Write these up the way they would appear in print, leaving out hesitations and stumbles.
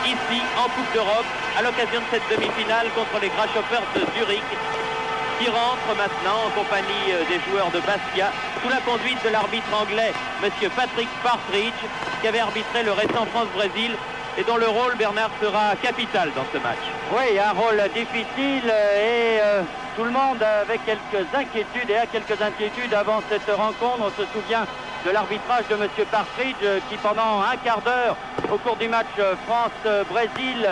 ici en Coupe d'Europe à l'occasion de cette demi-finale contre les Grasshoppers de Zurich, qui rentre maintenant en compagnie des joueurs de Bastia sous la conduite de l'arbitre anglais monsieur Patrick Partridge, qui avait arbitré le récent France-Brésil et dont le rôle, Bernard, sera capital dans ce match. Oui, un rôle difficile et tout le monde avec quelques inquiétudes et a quelques inquiétudes avant cette rencontre. On se souvient de l'arbitrage de monsieur Partridge qui pendant un quart d'heure au cours du match France-Brésil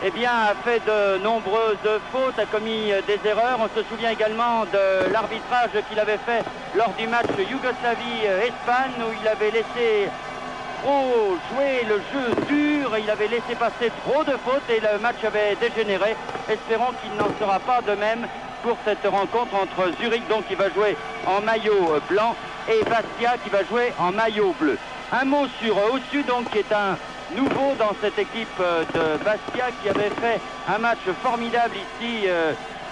eh bien, a fait de nombreuses fautes, a commis des erreurs. On se souvient également de l'arbitrage qu'il avait fait lors du match Yougoslavie-Espagne où il avait laissé trop jouer le jeu dur, il avait laissé passer trop de fautes et le match avait dégénéré. Espérons qu'il n'en sera pas de même pour cette rencontre entre Zurich, donc qui va jouer en maillot blanc, et Bastia qui va jouer en maillot bleu. Un mot sur Ossu, donc, qui est un nouveau dans cette équipe de Bastia, qui avait fait un match formidable ici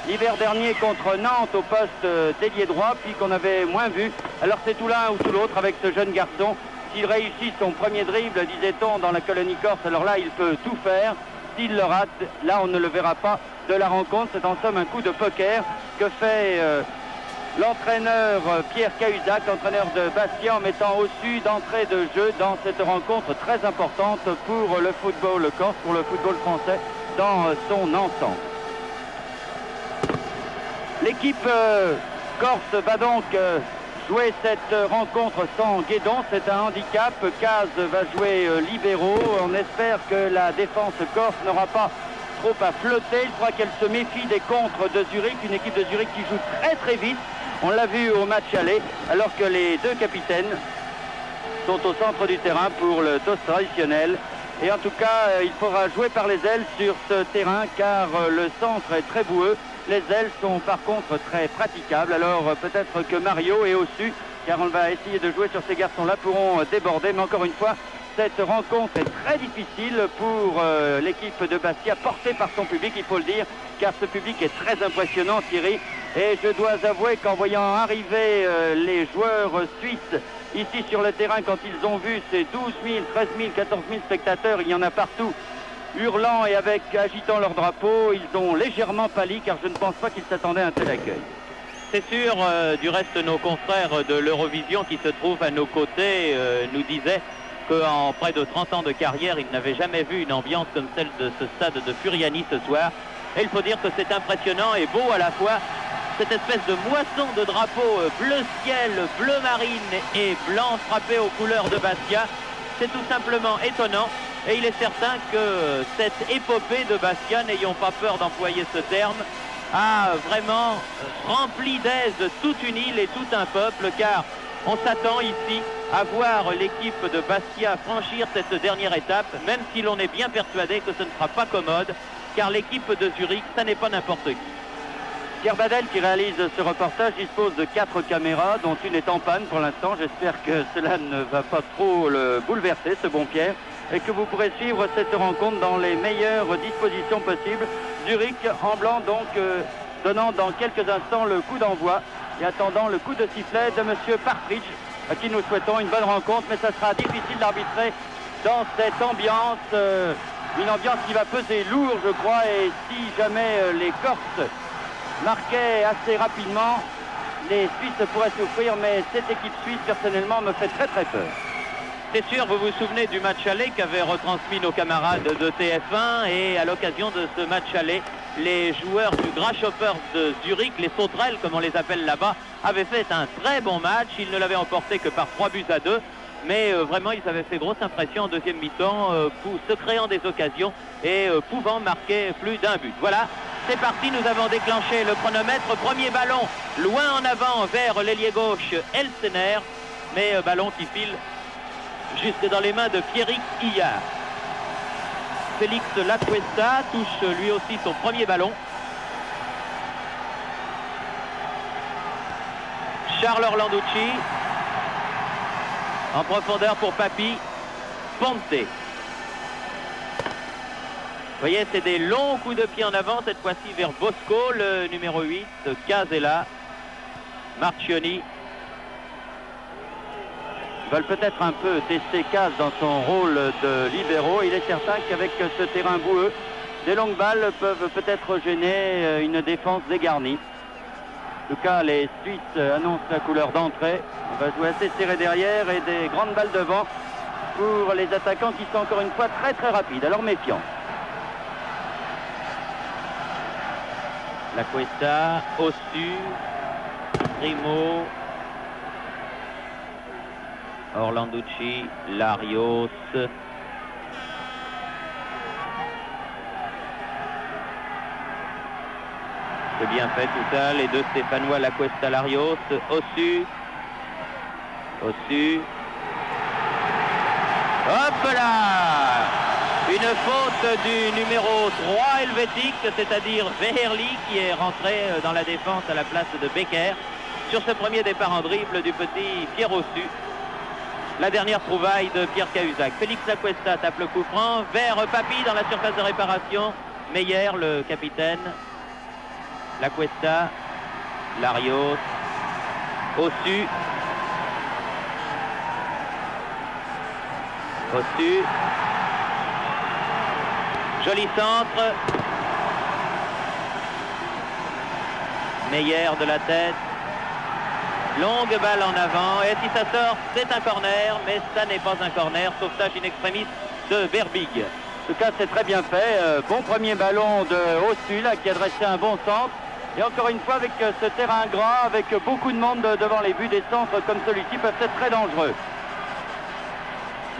l'hiver dernier contre Nantes au poste d'ailier droit, puis qu'on avait moins vu. Alors c'est tout l'un ou tout l'autre avec ce jeune garçon. S'il réussit son premier dribble, disait-on, dans la colonie corse, alors là, il peut tout faire. S'il le rate, là, on ne le verra pas de la rencontre. C'est en somme un coup de poker que fait l'entraîneur Pierre Cahuzac, l'entraîneur de Bastia, en mettant au-dessus d'entrée de jeu dans cette rencontre très importante pour le football corse, pour le football français dans son ensemble. L'équipe corse va donc jouer cette rencontre sans Guédon, c'est un handicap. Caz va jouer libéraux. On espère que la défense corse n'aura pas trop à flotter. Il faudra qu'elle se méfie des contres de Zurich, une équipe de Zurich qui joue très très vite. On l'a vu au match aller, alors que les deux capitaines sont au centre du terrain pour le toss traditionnel. Et en tout cas, il faudra jouer par les ailes sur ce terrain, car le centre est très boueux. Les ailes sont par contre très praticables. Alors peut-être que Mario et Ossu, car on va essayer de jouer sur ces garçons-là, pourront déborder. Mais encore une fois, cette rencontre est très difficile pour l'équipe de Bastia, portée par son public, il faut le dire, car ce public est très impressionnant, Thierry. Et je dois avouer qu'en voyant arriver les joueurs suisses ici sur le terrain, quand ils ont vu ces 12 000, 13 000, 14 000 spectateurs, il y en a partout, hurlant et agitant leur drapeau, ils ont légèrement pâli, car je ne pense pas qu'ils s'attendaient à un tel accueil. C'est sûr, du reste, nos confrères de l'Eurovision qui se trouvent à nos côtés nous disaient qu'en près de 30 ans de carrière, ils n'avaient jamais vu une ambiance comme celle de ce stade de Furiani ce soir. Et il faut dire que c'est impressionnant et beau à la fois. Cette espèce de moisson de drapeaux bleu ciel, bleu marine et blanc frappé aux couleurs de Bastia, c'est tout simplement étonnant. Et il est certain que cette épopée de Bastia, n'ayons pas peur d'employer ce terme, a vraiment rempli d'aise toute une île et tout un peuple, car on s'attend ici à voir l'équipe de Bastia franchir cette dernière étape, même si l'on est bien persuadé que ce ne sera pas commode, car l'équipe de Zurich, ça n'est pas n'importe qui. Pierre Badel, qui réalise ce reportage, dispose de 4 caméras, dont une est en panne pour l'instant. J'espère que cela ne va pas trop le bouleverser, ce bon Pierre, et que vous pourrez suivre cette rencontre dans les meilleures dispositions possibles. Zurich en blanc, donc, donnant dans quelques instants le coup d'envoi et attendant le coup de sifflet de monsieur Partridge, à qui nous souhaitons une bonne rencontre, mais ça sera difficile d'arbitrer dans cette ambiance, une ambiance qui va peser lourd, je crois, et si jamais les Corses marquaient assez rapidement, les Suisses pourraient souffrir, mais cette équipe suisse, personnellement, me fait très très peur. C'est sûr, vous vous souvenez du match aller qu'avaient retransmis nos camarades de TF1, et à l'occasion de ce match aller, les joueurs du Grasshoppers de Zurich, les sauterelles comme on les appelle là-bas, avaient fait un très bon match. Ils ne l'avaient emporté que par 3-2, mais vraiment ils avaient fait grosse impression en deuxième mi-temps, se créant des occasions et pouvant marquer plus d'un but. Voilà, c'est parti, nous avons déclenché le chronomètre. Premier ballon loin en avant vers l'ailier gauche Elsener, mais ballon qui file jusque dans les mains de Pierrick Hillard. Félix Lacuesta touche lui aussi son premier ballon. Charles Orlanducci en profondeur pour Papi. Ponte. Vous voyez, c'est des longs coups de pied en avant, cette fois-ci vers Bosco, le numéro 8, Casella, Marchioni, veulent peut-être un peu tester Caz dans son rôle de libéraux. Il est certain qu'avec ce terrain boueux, des longues balles peuvent peut-être gêner une défense dégarnie. En tout cas, les Suisses annoncent la couleur d'entrée. On va jouer assez serré derrière et des grandes balles devant pour les attaquants qui sont encore une fois très très rapides. Alors méfiant. La Cuesta, Ossu, Primo, Orlanducci, Larios. C'est bien fait tout ça, les deux Stéphanois, La Cuesta, Larios, Ossu. Ossu. Hop là! Une faute du numéro 3 helvétique, c'est-à-dire Veherli, qui est rentré dans la défense à la place de Becker sur ce premier départ en dribble du petit Pierre Ossu. La dernière trouvaille de Pierre Cahuzac. Félix La Cuesta tape le coup franc vers Papy dans la surface de réparation. Meyer, le capitaine. La Cuesta, Larios, Ossu. Ossu. Joli centre. Meyer de la tête. Longue balle en avant. Et si ça sort, c'est un corner. Mais ça n'est pas un corner. Sauvetage in extremis de Berbig. En tout cas, c'est très bien fait. Bon premier ballon de Ossu, là, qui a dressé un bon centre. Et encore une fois, avec ce terrain gras, avec beaucoup de monde devant les buts, des centres comme celui-ci peuvent être très dangereux.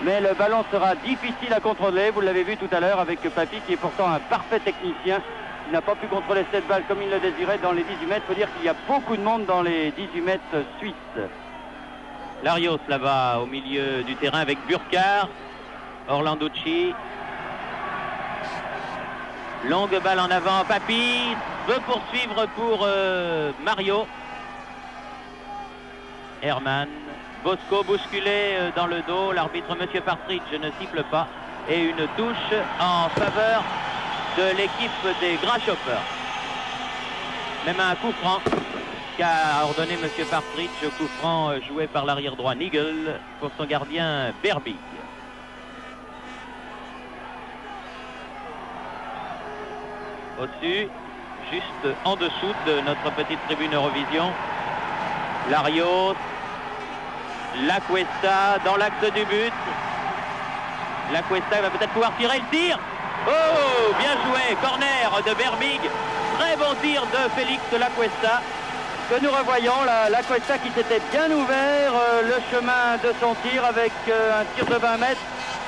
Mais le ballon sera difficile à contrôler. Vous l'avez vu tout à l'heure avec Papy, qui est pourtant un parfait technicien. Il n'a pas pu contrôler cette balle comme il le désirait dans les 18 mètres. Il faut dire qu'il y a beaucoup de monde dans les 18 mètres suisses. Larios là-bas au milieu du terrain avec Burkhardt. Orlanducci. Longue balle en avant. Papy veut poursuivre pour Mario. Herman. Bosco bousculé dans le dos. L'arbitre Monsieur Partridge ne siffle pas. Et une touche en faveur de l'équipe des Grasshoppers. Même un coup franc qu'a ordonné Monsieur Partridge. Coup franc joué par l'arrière droit Nigel pour son gardien Berbig. Au-dessus, juste en dessous de notre petite tribune Eurovision. Larios. La Cuesta dans l'axe du but. La Cuesta va peut-être pouvoir tirer le tir. Oh, bien joué, corner de Berbig. Très bon tir de Félix La Cuesta. Que nous revoyons, la Cuesta qui s'était bien ouvert le chemin de son tir avec un tir de 20 mètres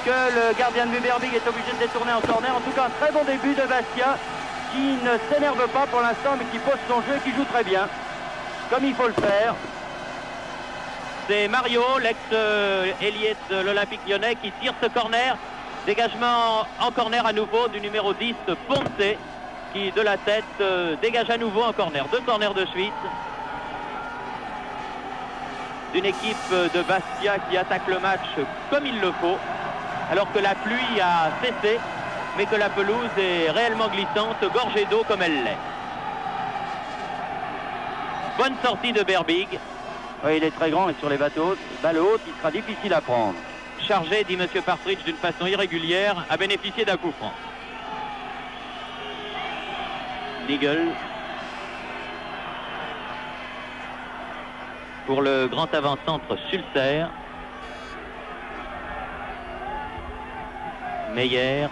que le gardien de but Berbig est obligé de détourner en corner. En tout cas, un très bon début de Bastia qui ne s'énerve pas pour l'instant mais qui pose son jeu et qui joue très bien, comme il faut le faire. C'est Mario, l'ex-ailier de l'Olympique Lyonnais, qui tire ce corner. Dégagement en corner à nouveau du numéro 10, Ponce, qui de la tête dégage à nouveau en corner. Deux corners de suite. D'une équipe de Bastia qui attaque le match comme il le faut, alors que la pluie a cessé, mais que la pelouse est réellement glissante, gorgée d'eau comme elle l'est. Bonne sortie de Berbig. Oui, il est très grand et sur les balles hautes, il sera difficile à prendre. Chargé, dit Monsieur Partridge, d'une façon irrégulière, à bénéficier d'un coup franc. Nigel. Pour le grand avant-centre Sulcer. Meyer.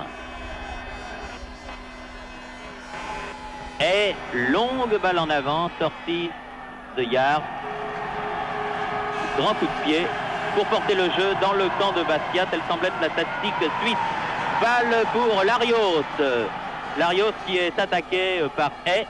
Et longue balle en avant, sortie de Yard. Grand coup de pied pour porter le jeu dans le camp de Bastia. Telle semble être la tactique suisse. Balle pour Larios. Larios qui est attaqué par Hay.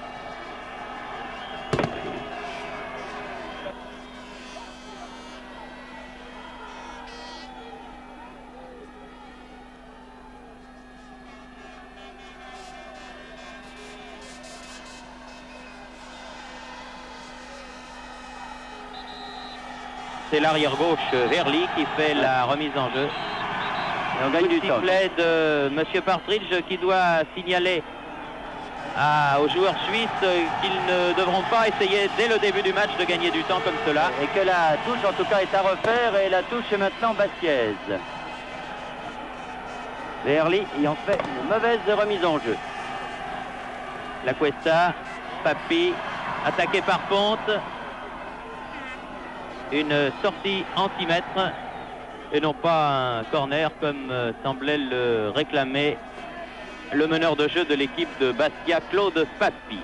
C'est l'arrière gauche Verly qui fait la remise en jeu. Et on gagne du sifflet de Monsieur Partridge qui doit signaler aux joueurs suisses qu'ils ne devront pas essayer dès le début du match de gagner du temps comme cela. Et que la touche en tout cas est à refaire et la touche est maintenant Basquiez. Verly ayant fait une mauvaise remise en jeu. La Cuesta, Papi, attaqué par Ponte. Une sortie anti-mètre et non pas un corner comme semblait le réclamer le meneur de jeu de l'équipe de Bastia, Claude Papi.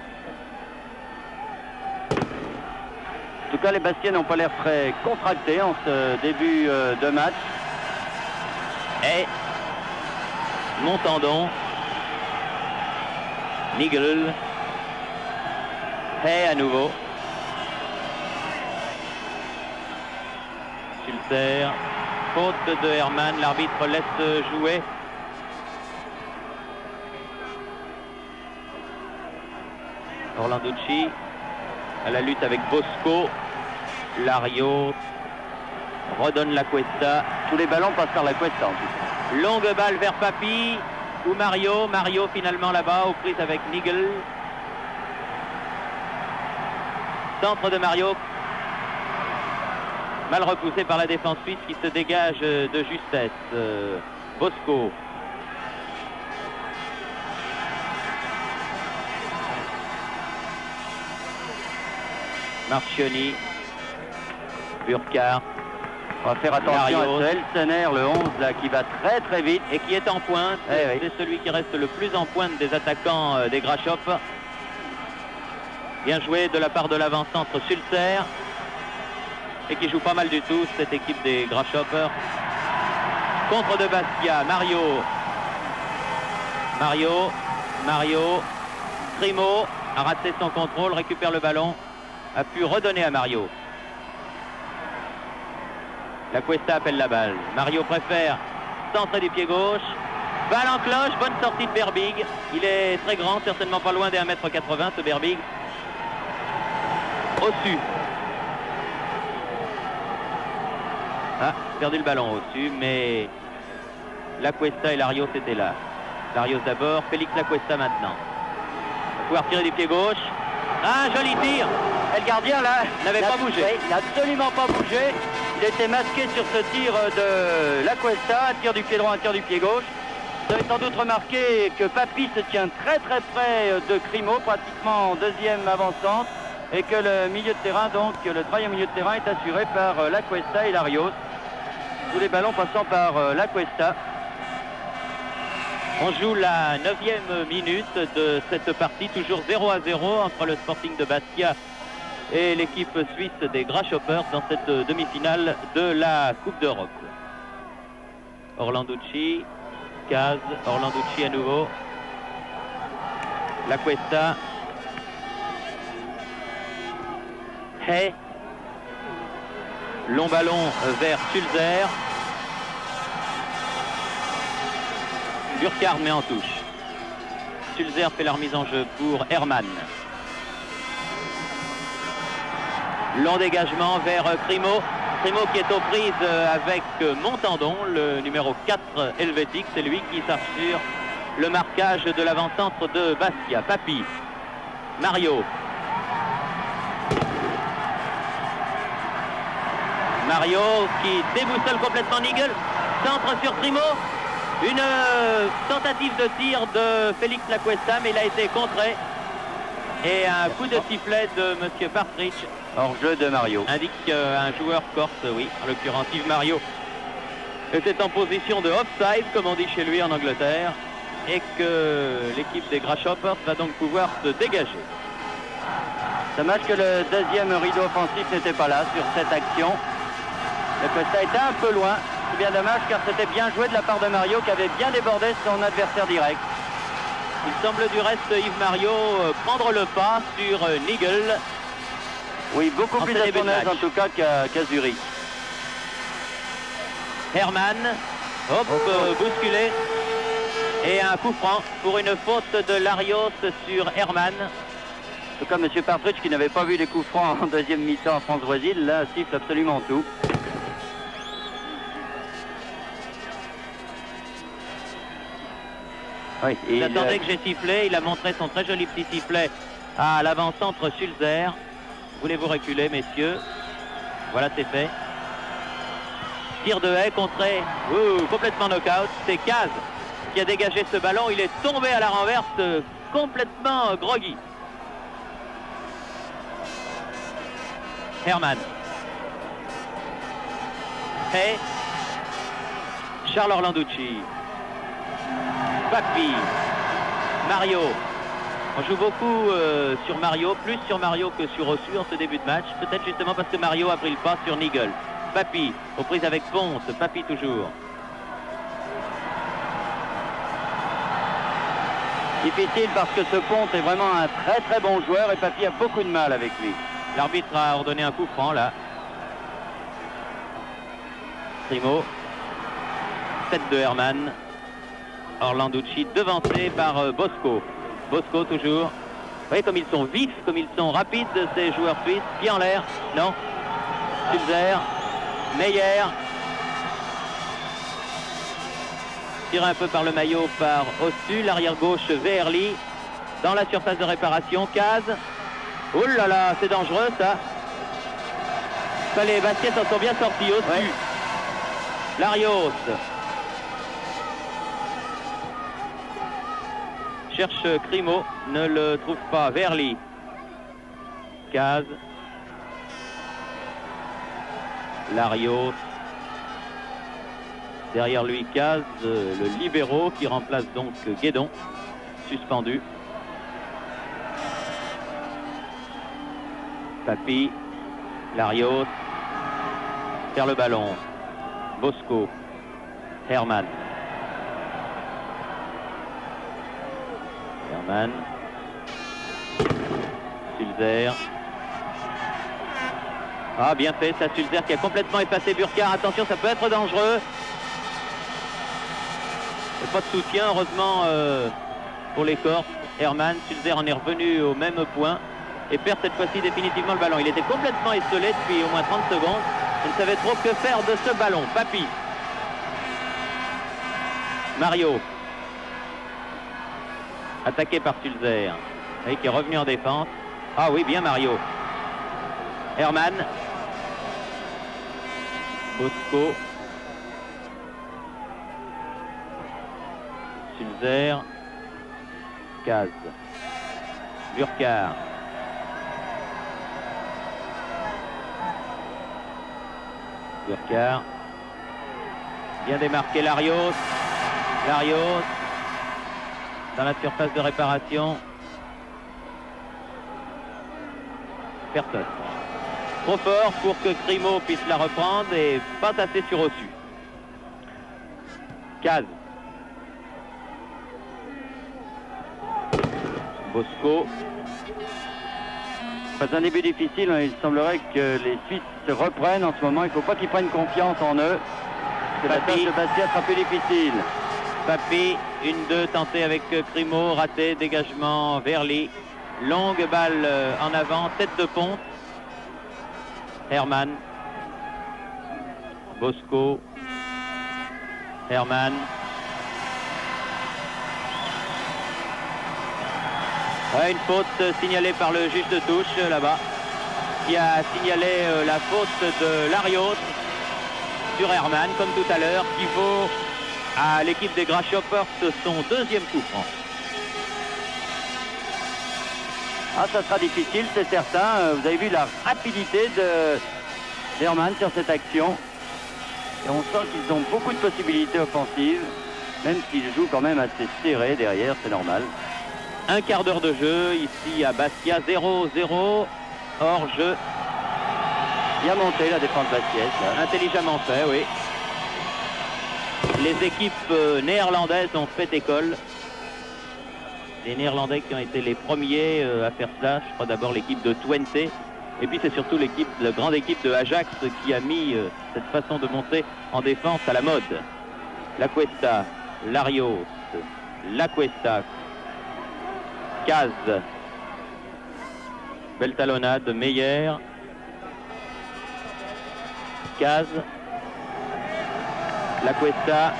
En tout cas, les Bastiais n'ont pas l'air très contractés en ce début de match. Et Montandon, Nigel, et à nouveau. Sulzer, faute de Herman, l'arbitre laisse jouer. Orlanducci à la lutte avec Bosco. Larios redonne la Cuesta. Tous les ballons passent par la Cuesta en tout cas. Longue balle vers Papi ou Mario. Mario finalement là-bas aux prises avec Nigel. Centre de Mario. Mal repoussé par la défense suisse qui se dégage de justesse. Bosco. Marchioni. Burkhardt. On va faire attention Larios. à Elsener, le 11 là, qui va très très vite. Et qui est en pointe. Oui. C'est celui qui reste le plus en pointe des attaquants des Grasshopps. Bien joué de la part de l'avant-centre Sulzer. Et qui joue pas mal du tout, cette équipe des Grasshopper. Contre de Bastia, Mario. Primo a raté son contrôle, récupère le ballon, a pu redonner à Mario. La Cuesta appelle la balle. Mario préfère centrer du pied gauche. Balle en cloche, bonne sortie de Berbig. Il est très grand, certainement pas loin des 1m80 ce Berbig. Au-dessus. Ah, perdu le ballon au-dessus, mais la Cuesta et Larios étaient là. Larios d'abord, Félix La Cuesta maintenant. Il va pouvoir tirer du pied gauche. Ah, joli tir. Et le gardien là N'avait pas bougé. Oui, il n'a absolument pas bougé. Il était masqué sur ce tir de La Cuesta, un tir du pied droit, un tir du pied gauche. Vous avez sans doute remarqué que Papi se tient très très près de Crimo, pratiquement en deuxième avant-centre, et que le milieu de terrain, donc le troisième milieu de terrain est assuré par La Cuesta et Larios. Tous les ballons passant par La Cuesta. On joue la 9e minute de cette partie, toujours 0-0 entre le Sporting de Bastia et l'équipe suisse des Grasshoppers dans cette demi-finale de la Coupe d'Europe. Orlanducci, Caz, Orlanducci à nouveau. La Cuesta. Hey. Long ballon vers Sulzer. Burkhardt met en touche. Sulzer fait la remise en jeu pour Herman. Long dégagement vers Crimo. Crimo qui est aux prises avec Montandon, le numéro 4 helvétique. C'est lui qui s'assure le marquage de l'avant-centre de Bastia. Papi. Mario. Mario qui déboussole complètement Nigel. Centre sur Crimo. Une tentative de tir de Félix La Cuesta, mais il a été contré. Et un coup de sifflet de M. Partridge. Hors jeu de Mario. Indique un joueur corse, oui, en l'occurrence Yves Mario, était en position de offside, comme on dit chez lui en Angleterre, et que l'équipe des Grasshoppers va donc pouvoir se dégager. Dommage que le deuxième rideau offensif n'était pas là sur cette action. La Cuesta était un peu loin. C'est bien dommage car c'était bien joué de la part de Mario qui avait bien débordé son adversaire direct. Il semble du reste Yves Mario prendre le pas sur Nigel. Oui, beaucoup plus à son aise en tout cas qu'à Zurich. Herman, hop, bousculé. Et un coup franc pour une faute de Larios sur Herman. En tout cas, M. Partridge qui n'avait pas vu les coups francs en deuxième mi-temps en France-Brésil, là, siffle absolument tout. Oui, il attendait que j'ai sifflé, il a montré son très joli petit sifflet à l'avant-centre Sulzer. Voulez-vous reculer, messieurs? Voilà, c'est fait. Tir de haie, contré, complètement knock-out. C'est Caz qui a dégagé ce ballon. Il est tombé à la renverse, complètement groggy. Herman. Et Charles Orlanducci. Papi. Mario. On joue beaucoup sur Mario, plus sur Mario que sur Ossu en ce début de match. Peut-être justement parce que Mario a pris le pas sur Nigel. Papi, aux prises avec Ponce. Papi toujours. Difficile parce que ce Ponce est vraiment un très très bon joueur et Papi a beaucoup de mal avec lui. L'arbitre a ordonné un coup franc là. Primo. Tête de Herman. Orlanducci devancé par Bosco. Bosco toujours. Vous voyez comme ils sont vifs, comme ils sont rapides ces joueurs suisses. Pied en l'air. Non. Sulzer. Meyer. Tiré un peu par le maillot par Ossu. L'arrière gauche Verly. Dans la surface de réparation. Caz. Oh là là, c'est dangereux ça. Les baskets s'en sont bien sortis. Ossu. Ouais. Larios. Cherche Crimo, ne le trouve pas. Verly. Caz. Larios. Derrière lui, Caz, le libéro qui remplace donc Guédon, suspendu. Papi. Larios. Faire le ballon. Bosco. Herman. Herman. Sulzer. Ah, bien fait, ça, Sulzer qui a complètement effacé Burkhardt. Attention, ça peut être dangereux. Pas de soutien, heureusement, pour les Corses. Herman, Sulzer en est revenu au même point et perd cette fois-ci définitivement le ballon. Il était complètement esselé depuis au moins 30 secondes. Il ne savait trop que faire de ce ballon. Papi. Mario. Attaqué par Sulzer. Et qui est revenu en défense. Ah oui, bien Mario. Herman. Bosco. Sulzer. Caz. Burkhardt. Burkhardt. Bien démarqué Larios. Larios. Dans la surface de réparation. Personne. Trop fort pour que Crimo puisse la reprendre et pas assez sur Ossu. Caz. Bosco. C'est un début difficile, il semblerait que les Suisses se reprennent en ce moment. Il ne faut pas qu'ils prennent confiance en eux. La tâche de Bastia sera plus difficile. Papi, 1-2 tenté avec Crimo, raté, dégagement Verly. Longue balle en avant, tête de Ponce. Herman. Bosco. Herman. Ouais, une faute signalée par le juge de touche là-bas, qui a signalé la faute de Larios sur Herman, comme tout à l'heure, qui vaut à l'équipe des Grasshoppers son deuxième coup franc. Ah, ça sera difficile, c'est certain. Vous avez vu la rapidité d'Herman sur cette action. Et on sent qu'ils ont beaucoup de possibilités offensives, même s'ils jouent quand même assez serré derrière, c'est normal. Un quart d'heure de jeu ici à Bastia, 0-0, hors jeu. Bien monté la défense bastiaise. Intelligemment fait, oui. Les équipes néerlandaises ont fait école. Les Néerlandais qui ont été les premiers à faire cela. Je crois d'abord l'équipe de Twente. Et puis c'est surtout la grande équipe de Ajax qui a mis cette façon de monter en défense à la mode. La Cuesta, Larios, La Cuesta, Caz, belle talonnade, Meyer, Caz, La Cuesta,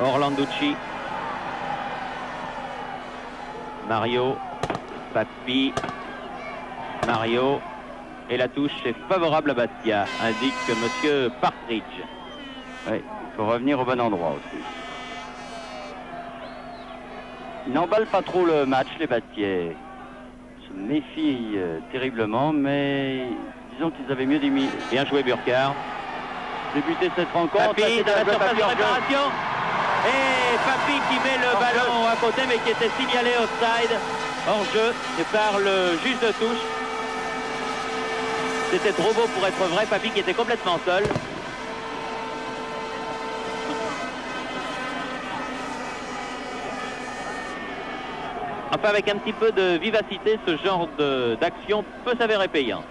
Orlanducci. Mario. Papi. Mario. Et la touche est favorable à Bastia, indique monsieur Partridge. Oui, il faut revenir au bon endroit aussi. Ils n'emballent pas trop le match, les Bastiais. Ils se méfient terriblement, mais disons qu'ils avaient mieux diminué. Bien joué Burkhardt. Débuter cette rencontre. Papi dans la surface de réparation. Et Papi qui met le ballon à côté, mais qui était signalé offside, hors jeu, et par le juge de touche. C'était trop beau pour être vrai. Papi qui était complètement seul. Enfin, avec un petit peu de vivacité, ce genre d'action peut s'avérer payant.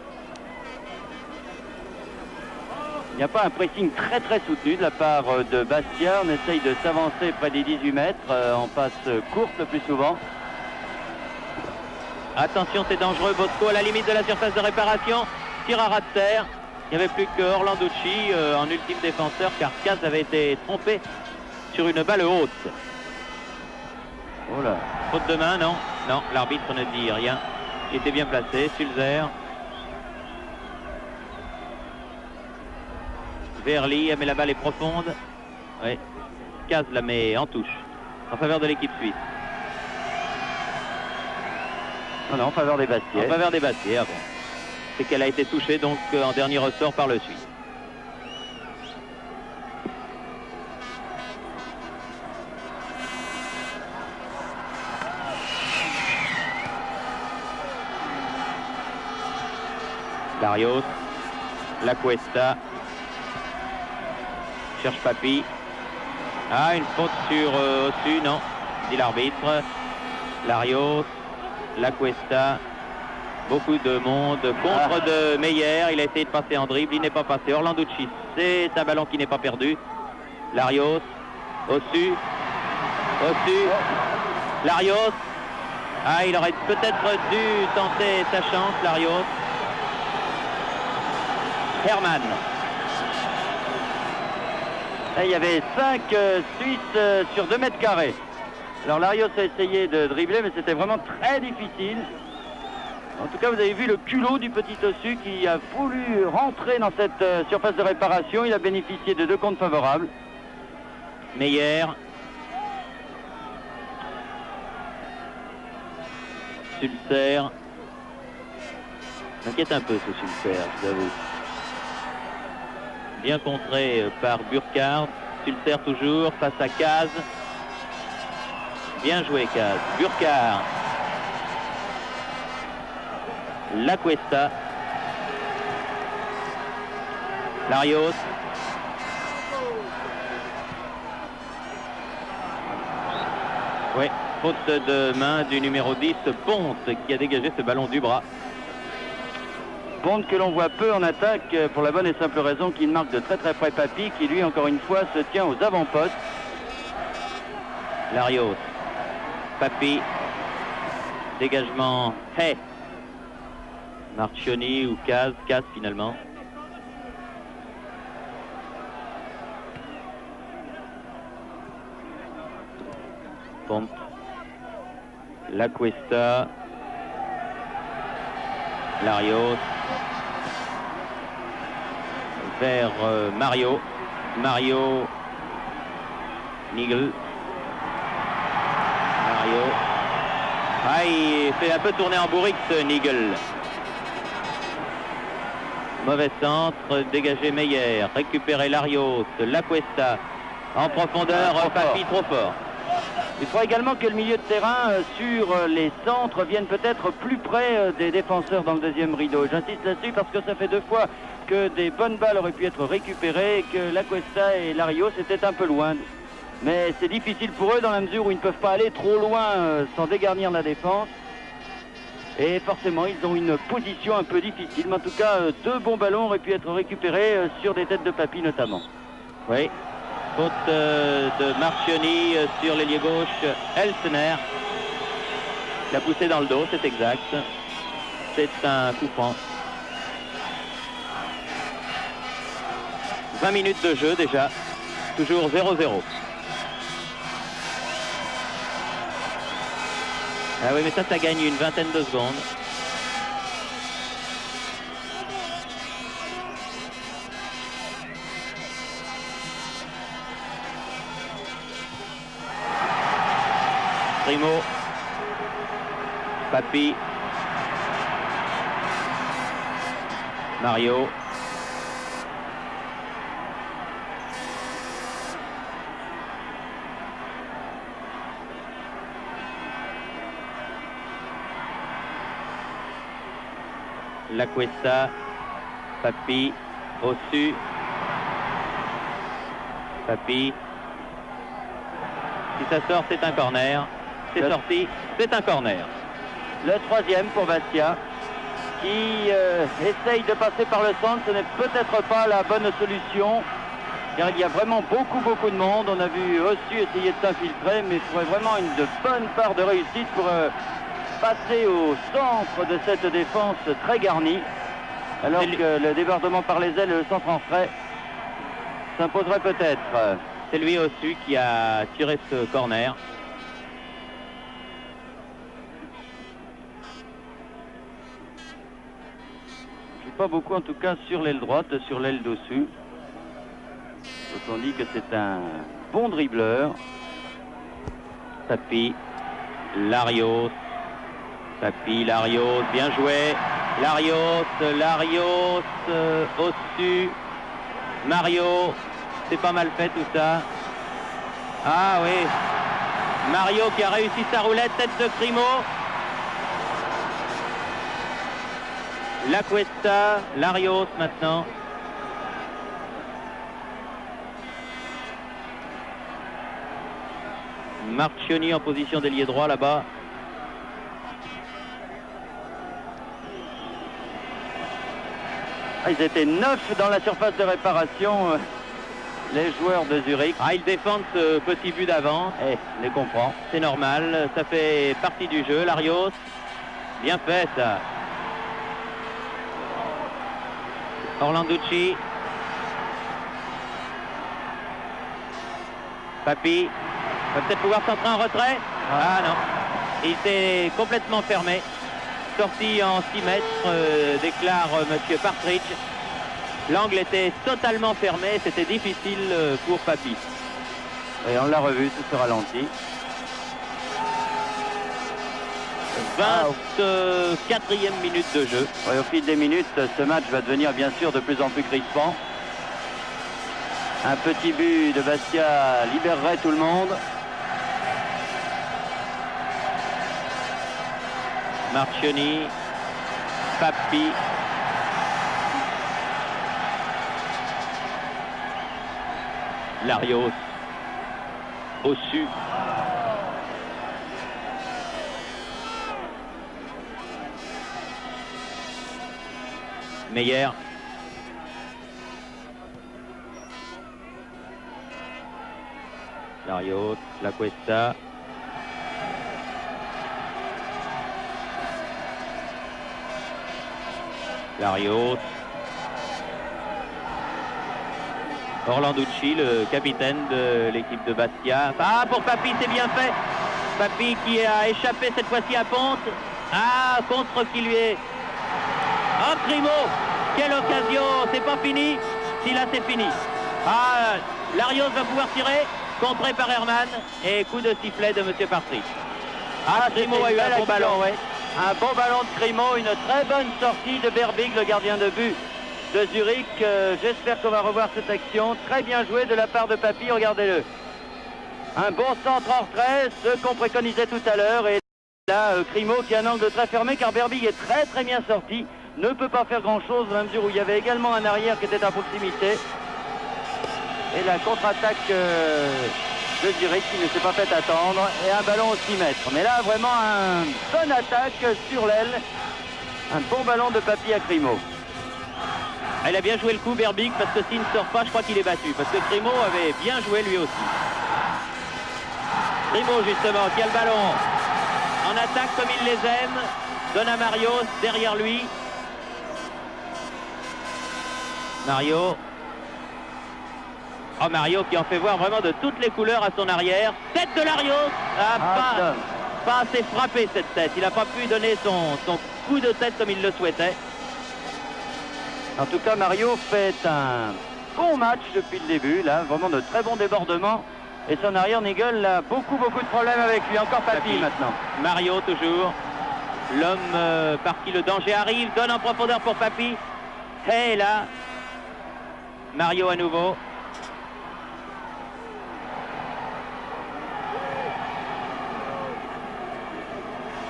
Il n'y a pas un pressing très soutenu de la part de Bastia. On essaye de s'avancer près des 18 mètres en passe courte le plus souvent. Attention, c'est dangereux. Bosco à la limite de la surface de réparation. Tir à ras de terre. Il n'y avait plus que Orlanducci en ultime défenseur, car Caz avait été trompé sur une balle haute. Oh là. Faute de main, non. Non, l'arbitre ne dit rien. Il était bien placé. Sulzer. Verly, mais la balle est profonde. Oui. Caz la met en touche. En faveur de l'équipe suisse. Non, en faveur des Bastiais. En faveur des Bastiais, ah bon. C'est qu'elle a été touchée donc en dernier ressort par le Suisse. Larios, La Cuesta, cherche Papi. Ah, une faute sur Ossu, non, dit l'arbitre. Larios, La Cuesta, beaucoup de monde contre de Meyer. Il a essayé de passer en dribble, il n'est pas passé. Orlanducci, c'est un ballon qui n'est pas perdu. Larios, Ossu, Larios. Ah, il aurait peut-être dû tenter sa chance, Larios. Hermann. Là, il y avait 5 Suisses sur 2 mètres carrés. Alors Larios a essayé de dribbler, mais c'était vraiment très difficile. En tout cas, vous avez vu le culot du petit Ossu qui a voulu rentrer dans cette surface de réparation. Il a bénéficié de 2 comptes favorables. Meyer. Sulzer. M'inquiète un peu ce Sulzer, je l'avoue. Bien contré par Burkhardt. Sulzer toujours face à Caz. Bien joué Caz. Burkhardt. La Cuesta. Larios. Oui, faute de main du numéro 10, Ponte, qui a dégagé ce ballon du bras. Ponte que l'on voit peu en attaque pour la bonne et simple raison qu'il marque de très près Papi, qui lui encore une fois se tient aux avant-postes. Larios. Papi. Dégagement. Hey. Marchioni ou Caz finalement. Ponte. La Cuesta. Larios. Vers Mario. Nigel. Mario. Ah, il fait un peu tourner en bourrique ce Nigel. Mauvais centre, dégagé Meyer, récupéré Larios, La Cuesta, en profondeur, Papi trop fort. Il faudra également que le milieu de terrain sur les centres vienne peut-être plus près des défenseurs dans le deuxième rideau. J'insiste là-dessus parce que ça fait 2 fois que des bonnes balles auraient pu être récupérées et que La Cuesta et Larios étaient un peu loin. Mais c'est difficile pour eux dans la mesure où ils ne peuvent pas aller trop loin sans dégarnir la défense. Et forcément, ils ont une position un peu difficile. Mais en tout cas, 2 bons ballons auraient pu être récupérés sur des têtes de Papi notamment. Oui. Faute de Marchioni sur l'ailier gauche, Elsner. Il a poussé dans le dos, c'est exact. C'est un coup franc. 20 minutes de jeu déjà. Toujours 0-0. Ah oui, mais ça gagne une vingtaine de secondes. Primo. Papi. Mario. La Cuesta, Papi, au-dessus, Papi. Si ça sort, c'est un corner. C'est sorti, c'est un corner. Le troisième pour Bastia, qui essaye de passer par le centre. Ce n'est peut-être pas la bonne solution, car il y a vraiment beaucoup de monde. On a vu Ossu essayer de s'infiltrer, mais il faudrait vraiment une bonne part de réussite pour passer au centre de cette défense très garnie, alors que le débordement par les ailes et le centre en frais s'imposerait peut-être. C'est lui Ossu qui a tiré ce corner. Pas beaucoup en tout cas sur l'aile droite, sur l'aile d'Ossu. On dit que c'est un bon dribbleur. Papi, Larios. Papi, Larios, bien joué. Larios, Ossu. Mario, c'est pas mal fait tout ça. Ah oui. Mario qui a réussi sa roulette, tête de Crimo. La Cuesta, Larios maintenant. Marchioni en position d'ailier droit là-bas. Ils étaient 9 dans la surface de réparation, les joueurs de Zurich. Ah, ils défendent ce petit but d'avant. Je les comprends. C'est normal, ça fait partie du jeu. Larios, bien fait ça. Orlanducci. Papi va peut-être pouvoir centrer en retrait. Ah non, il était complètement fermé. Sorti en 6 mètres, déclare monsieur Partridge. L'angle était totalement fermé, c'était difficile pour Papi. Et on l'a revu, tout se ralentit. 24e minute de jeu. Oui, au fil des minutes, ce match va devenir bien sûr de plus en plus crispant. Un petit but de Bastia libérerait tout le monde. Marchioni, Papi. Larios, Ossu. Meyer. Larios, La Cuesta. Larios. Orlanducci, le capitaine de l'équipe de Bastia. Ah, pour Papi, c'est bien fait. Papi qui a échappé cette fois-ci à Ponte. Ah, contre qui lui est. Ah, Crimo. Quelle occasion. C'est pas fini. Si là, c'est fini. Ah, Larios va pouvoir tirer. Contré par Herman. Et coup de sifflet de monsieur Partridge. Ah, Crimo a eu un bon ballon. Ouais. Un bon ballon de Crimo. Une très bonne sortie de Berbig, le gardien de but de Zurich. J'espère qu'on va revoir cette action. Très bien joué de la part de Papi, regardez-le. Un bon centre en retrait, ce qu'on préconisait tout à l'heure. Et là, Crimo qui a un angle très fermé, car Berbig est très bien sorti. Ne peut pas faire grand-chose, dans la mesure où il y avait également un arrière qui était à proximité. Et la contre-attaque de Zurich qui ne s'est pas fait attendre. Et un ballon au 6 mètres. Mais là, vraiment, une bonne attaque sur l'aile. Un bon ballon de Papi à Crimo. Elle a bien joué le coup, Berbig, parce que s'il ne sort pas, je crois qu'il est battu. Parce que Crimo avait bien joué lui aussi. Crimo, justement, qui a le ballon. En attaque comme il les aime. Donne à Marios, derrière lui. Mario. Oh, Mario qui en fait voir vraiment de toutes les couleurs à son arrière. Tête de Larios. pas assez frappé cette tête. Il n'a pas pu donner son coup de tête comme il le souhaitait. En tout cas, Mario fait un bon match depuis le début. Là, vraiment de très bons débordements. Et son arrière-Nigel a beaucoup de problèmes avec lui. Encore Papy maintenant. Mario toujours. L'homme par qui le danger arrive. Donne en profondeur pour Papy. Et là, Mario à nouveau.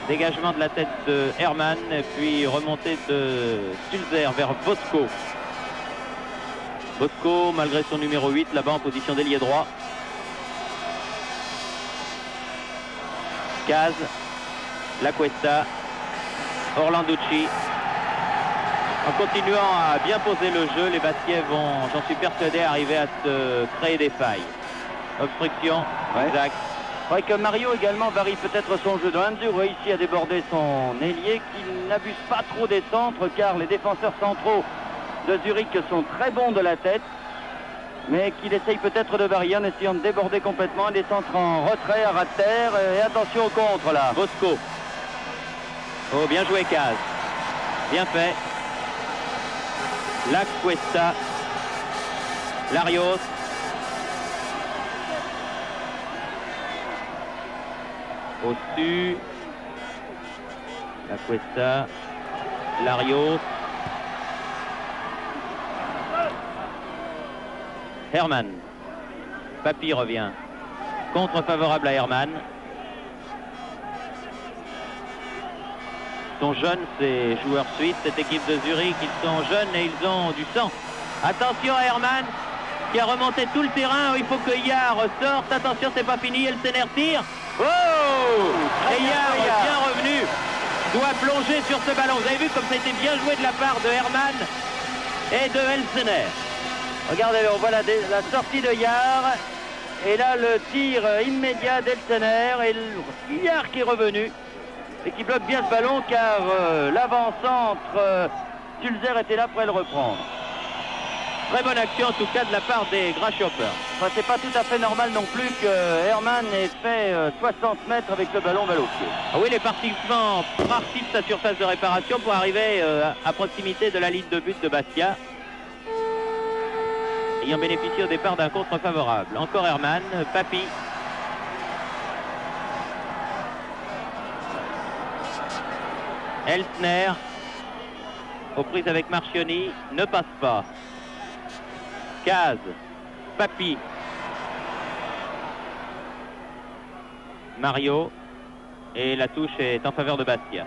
Dégagement de la tête de Hermann, puis remontée de Sulzer vers Bosco. Bosco, malgré son numéro 8, là-bas en position d'ailier droit. Caz, La Cuesta, Orlanducci. En continuant à bien poser le jeu, les Basquiais vont, j'en suis persuadé, arriver à se créer des failles. Obstruction, exact. C'est vrai que Mario également varie peut-être son jeu. Dans la mesure où il réussit à déborder son ailier, qu'il n'abuse pas trop des centres, car les défenseurs centraux de Zurich sont très bons de la tête, mais qu'il essaye peut-être de varier en essayant de déborder complètement des centres en retrait, à ras de terre. Et attention au contre là. Bosco. Oh, bien joué Caz. Bien fait. La Cuesta. Larios. Au-dessus. La Cuesta. Larios. Hermann. Papy revient. Contre favorable à Hermann. Ils sont jeunes, ces joueurs suisses, cette équipe de Zurich. Ils sont jeunes et ils ont du sang. Attention à Hermann qui a remonté tout le terrain. Il faut que Yard sorte. Attention, c'est pas fini. Elsener tire. Oh! Et Yard, bien revenu, doit plonger sur ce ballon. Vous avez vu comme ça a été bien joué de la part de Hermann et de Elsener. Regardez, on voit la sortie de Yard. Et là, le tir immédiat d'Elsener. Et Yard qui est revenu. Et qui bloque bien ce ballon, car l'avant-centre Sulzer était là pour le reprendre. Très bonne action en tout cas de la part des Grasshoppers. Enfin, c'est pas tout à fait normal non plus que Hermann ait fait 60 mètres avec le ballon balle au pied. Ah oui, il est pratiquement parti de sa surface de réparation pour arriver à proximité de la ligne de but de Bastia. Ayant bénéficié au départ d'un contre favorable. Encore Hermann, Papy. Elsener, aux prises avec Marchioni, ne passe pas. Caz, Papy, Mario, et la touche est en faveur de Bastia.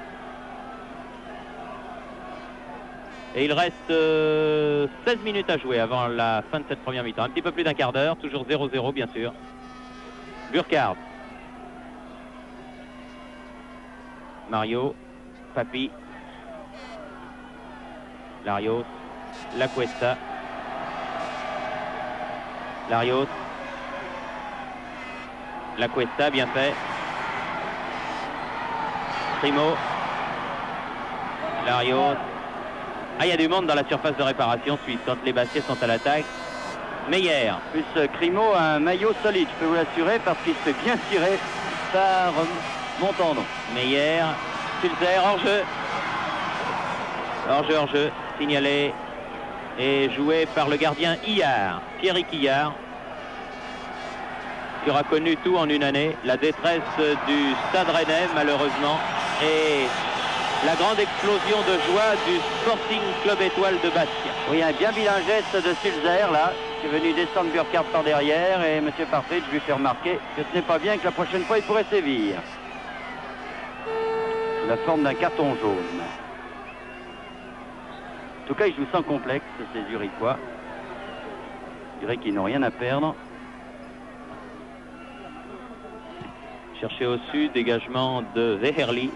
Et il reste 16 minutes à jouer avant la fin de cette première mi-temps. Un petit peu plus d'un quart d'heure, toujours 0-0 bien sûr. Burkhardt. Mario, Papy, Larios, La Cuesta, Larios, La Cuesta, bien fait. Primo, Larios. Ah, il y a du monde dans la surface de réparation suisse quand les Bastiais sont à l'attaque. Meyer. Plus Crimo a un maillot solide, je peux vous l'assurer, parce qu'il se fait bien tirer par Montandon. Meyer, Sulzer, hors-jeu. Hors-jeu, signalé et joué par le gardien Illard, Pierrick Illard, qui aura connu tout en une année, la détresse du Stade Rennais malheureusement et la grande explosion de joie du Sporting Club Étoile de Bastia. Oui, un bien vilain geste de Sulzer là, qui est venu descendre Burkhardt par derrière et M. Partridge lui fait remarquer que ce n'est pas bien, que la prochaine fois il pourrait sévir. La forme d'un carton jaune. En tout cas, ils jouent sans complexe, ces Zurichois. Je dirais qu'ils n'ont rien à perdre. Cherché au sud, dégagement de Weherli.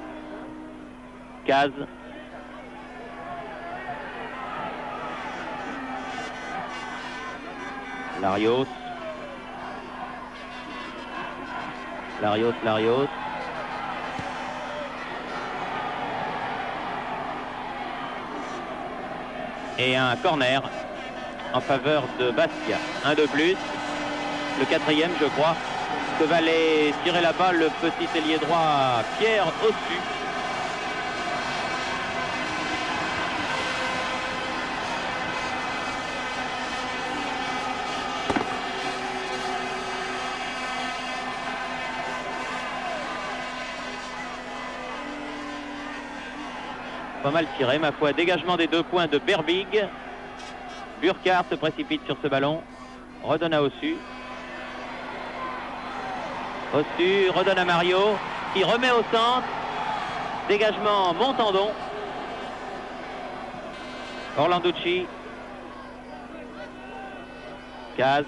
Caz. Larios. Larios. Et un corner en faveur de Bastia. Un de plus. Le quatrième, je crois. que va aller tirer là-bas le petit ailier droit Pierre Ossu. Pas mal tiré, ma foi. Dégagement des 2 points de Berbig. Burkhardt se précipite sur ce ballon. Redonne à Ossu. Ossu redonne à Mario, qui remet au centre. Dégagement Montandon. Orlanducci. Caz.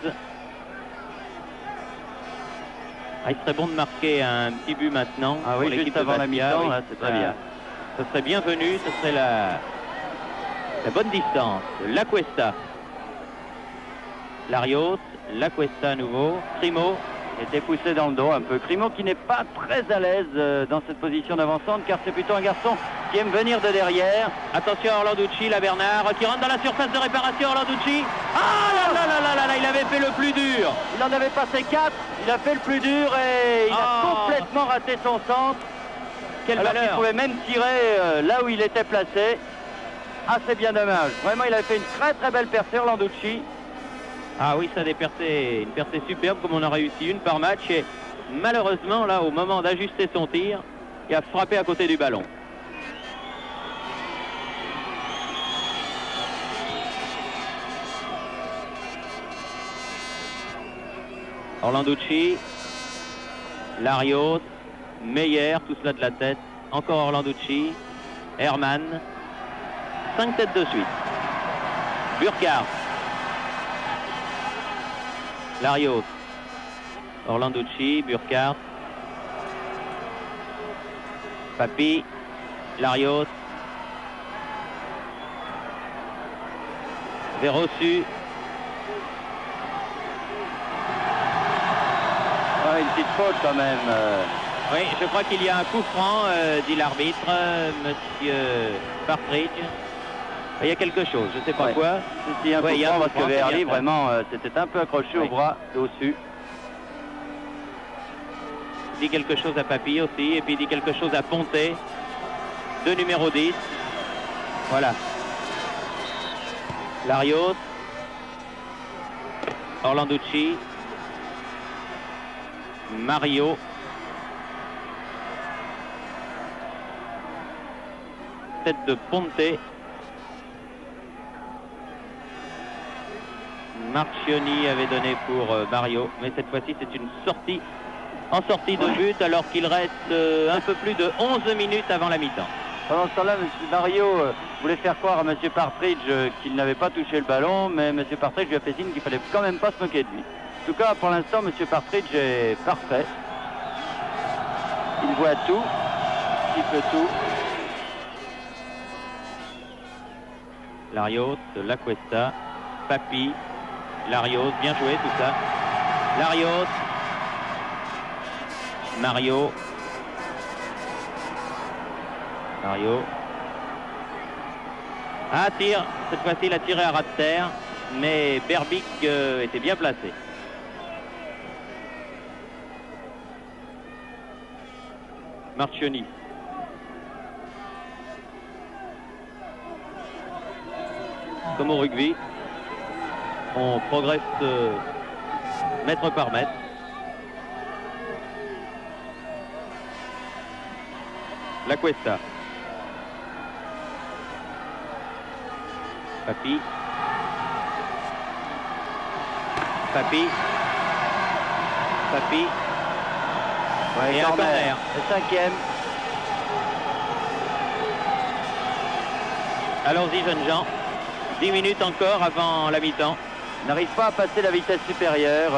Ah, il serait bon de marquer un petit but maintenant. Ah oui, juste avant la mi-temps, oui, c'est très bien. Ce serait bienvenu, ce serait la bonne distance. La Cuesta. Larios, La Cuesta à nouveau. Crimo. Était poussé dans le dos un peu. Crimo qui n'est pas très à l'aise dans cette position d'avancante, car c'est plutôt un garçon qui aime venir de derrière. Attention à Orlanducci, la Bernard qui rentre dans la surface de réparation. Orlanducci. Ah là là là là là là, il avait fait le plus dur. Il en avait passé 4, il a fait le plus dur et il a complètement raté son centre. Quelle alors valeur. qu'il pouvait même tirer là où il était placé. Ah, c'est bien dommage. Vraiment, il avait fait une très très belle percée, Orlanducci. Ah oui, ça a une percée superbe, comme on a réussi une par match. Et malheureusement, là, au moment d'ajuster son tir, il a frappé à côté du ballon. Orlanducci, Larios, Meyer, tout cela de la tête. Encore Orlanducci, Hermann. 5 têtes de suite. Burkhardt. Larios. Orlanducci, Burkhardt. Papi. Larios. Verossu. Ouais, une petite faute quand même. Oui, je crois qu'il y a un coup franc, dit l'arbitre, monsieur Partridge. Il y a quelque chose, je ne sais pas quoi. Il y a un coup franc parce que Verly, vraiment, c'était un peu accroché au bras au-dessus. Il dit quelque chose à Papi aussi, et puis il dit quelque chose à Ponté, de numéro 10. Voilà. Larios. Orlanducci. Mario. Tête de Ponté. Marchioni avait donné pour Mario, mais cette fois-ci c'est une sortie en sortie de but alors qu'il reste un peu plus de 11 minutes avant la mi-temps. Pendant ce temps-là, M. Mario voulait faire croire à M. Partridge qu'il n'avait pas touché le ballon, mais M. Partridge lui a fait signe qu'il fallait quand même pas se moquer de lui. En tout cas, pour l'instant, M. Partridge est parfait. Il voit tout, il fait tout. Larios, La Cuesta, Papi, Larios, bien joué tout ça. Larios, Mario. Mario. Ah, tire. Cette fois-ci, il a tiré à ras de terre, mais Berbig était bien placé. Marchioni. Comme au rugby, on progresse mètre par mètre. La Cuesta. Papi. Papi. Papi. Ouais, et un corner. Le 5e. Allons-y, jeunes gens. 10 minutes encore avant la mi-temps. N'arrive pas à passer la vitesse supérieure,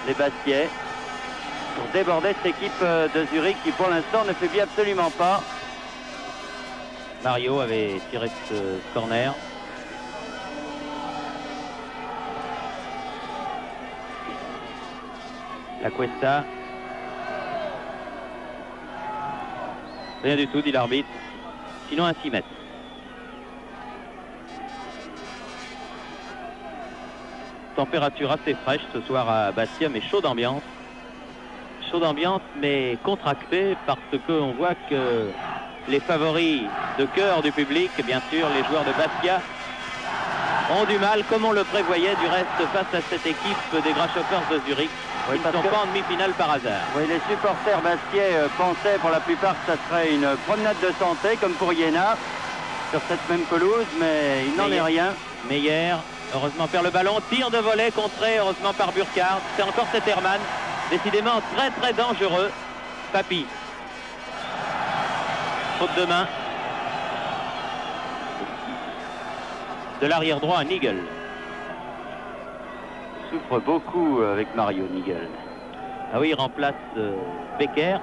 les Bastiais, pour déborder cette équipe de Zurich qui, pour l'instant, ne faiblit absolument pas. Mario avait tiré ce corner. La Cuesta. Rien du tout, dit l'arbitre. Sinon un 6 mètres. Température assez fraîche ce soir à Bastia, mais chaud d'ambiance. chaud d'ambiance, mais contracté, parce qu'on voit que les favoris de cœur du public, bien sûr, les joueurs de Bastia, ont du mal, comme on le prévoyait, du reste, face à cette équipe des Grasshoppers de Zurich. Oui, ils ne sont pas en demi-finale par hasard. Oui, les supporters bastiais pensaient pour la plupart que ça serait une promenade de santé, comme pour Iéna, sur cette même pelouse, mais il n'en est rien. Meyer, heureusement, perd le ballon, tire de volet, contré, heureusement, par Burkhardt. C'est encore cet Herman, décidément très très dangereux. Papy. Faute de main. De l'arrière droit à Nigel. Souffre beaucoup avec Mario Nigel. Ah oui, il remplace Becker,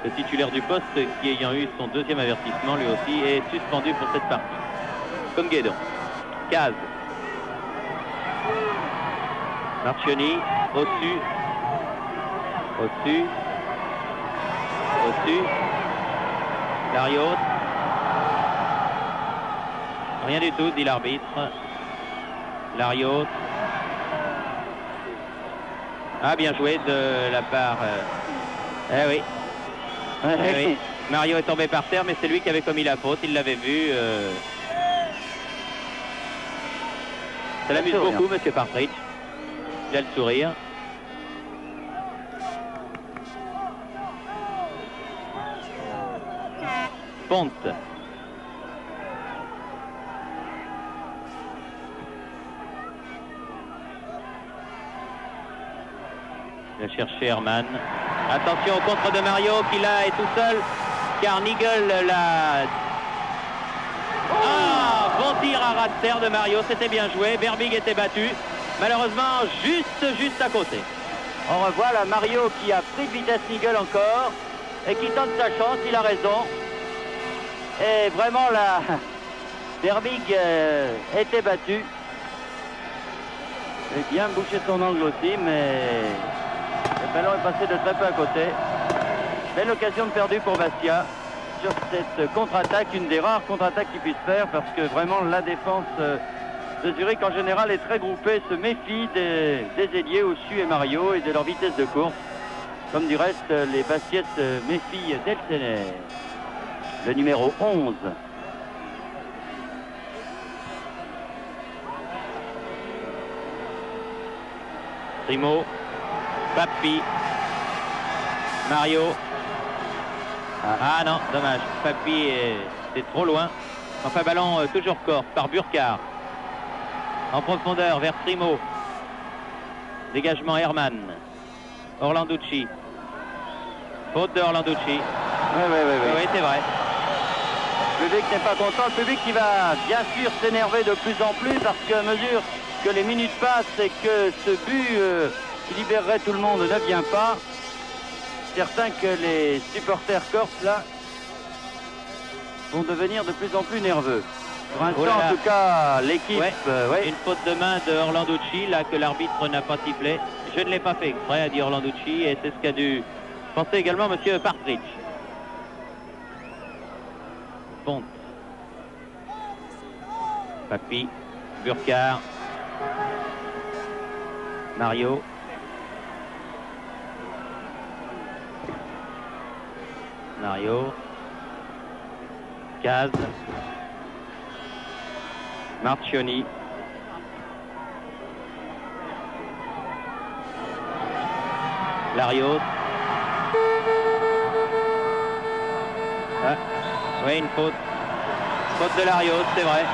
le titulaire du poste, qui ayant eu son deuxième avertissement, lui aussi, est suspendu pour cette partie. Comme Guédon. Caz. Marchioni, au-dessus. Au-dessus. Au-dessus. Larios. Rien du tout, dit l'arbitre. Larios. Ah, bien joué de la part... Eh oui. Eh oui. Mario est tombé par terre, mais c'est lui qui avait commis la faute. Il l'avait vu. Ça l'amuse beaucoup, monsieur Partridge. Il a le sourire. Ponte. Il a cherché Herman. Attention au contre de Mario qui là est tout seul, car Nigel l'a... Ah, bon tir à ras de terre de Mario, c'était bien joué. Berbig était battu, malheureusement juste à côté. On revoit là Mario qui a pris de vitesse Nigel encore et qui tente sa chance, il a raison. Et vraiment là, Berbig était battu. Il a bien bouché son angle aussi, mais le ballon est passé de très peu à côté. Belle occasion perdue pour Bastia sur cette contre-attaque, une des rares contre-attaques qu'il puisse faire, parce que vraiment la défense de Zurich en général est très groupée, se méfie des ailiers Ossu et Mario et de leur vitesse de course. Comme du reste, les Bastiais se méfient d'Elsener, le numéro 11. Primo, Papi, Mario. Ah non, dommage. Papi est trop loin. Enfin, ballon toujours corps par Burkhardt. En profondeur vers Primo. Dégagement Herman. Orlanducci. Faute de Orlanducci. Oui, c'est vrai. Le public n'est pas content. Le public qui va bien sûr s'énerver de plus en plus parce qu'à mesure que les minutes passent et que ce but qui libérerait tout le monde ne vient pas, certain que les supporters corses là vont devenir de plus en plus nerveux. Pour l'instant, en tout cas, l'équipe... Une faute de main de Orlanducci, là, que l'arbitre n'a pas sifflé. Je ne l'ai pas fait exprès, a dit Orlanducci, et c'est ce qu'a dû penser également monsieur Partridge. Ponte. Papi. Burkhardt. Mario. Mario. Caz. Marchioni. Larios. Ah, oui, une faute. Faute de Larios, c'est vrai.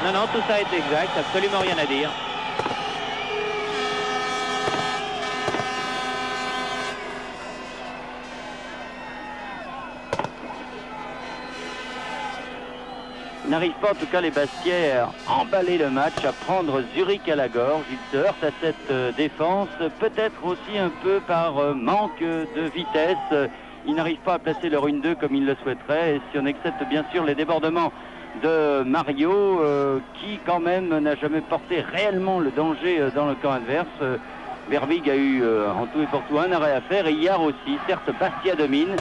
Non, tout ça est exact, absolument rien à dire. N'arrivent pas en tout cas les Bastiais à emballer le match, à prendre Zurich à la gorge. Ils se heurtent à cette défense, peut-être aussi un peu par manque de vitesse. Ils n'arrivent pas à placer leur 1-2 comme ils le souhaiteraient. Et si on accepte bien sûr les débordements de Mario, qui quand même n'a jamais porté réellement le danger dans le camp adverse. Berbig a eu en tout et pour tout un arrêt à faire, et Iar aussi. Certes, Bastia domine,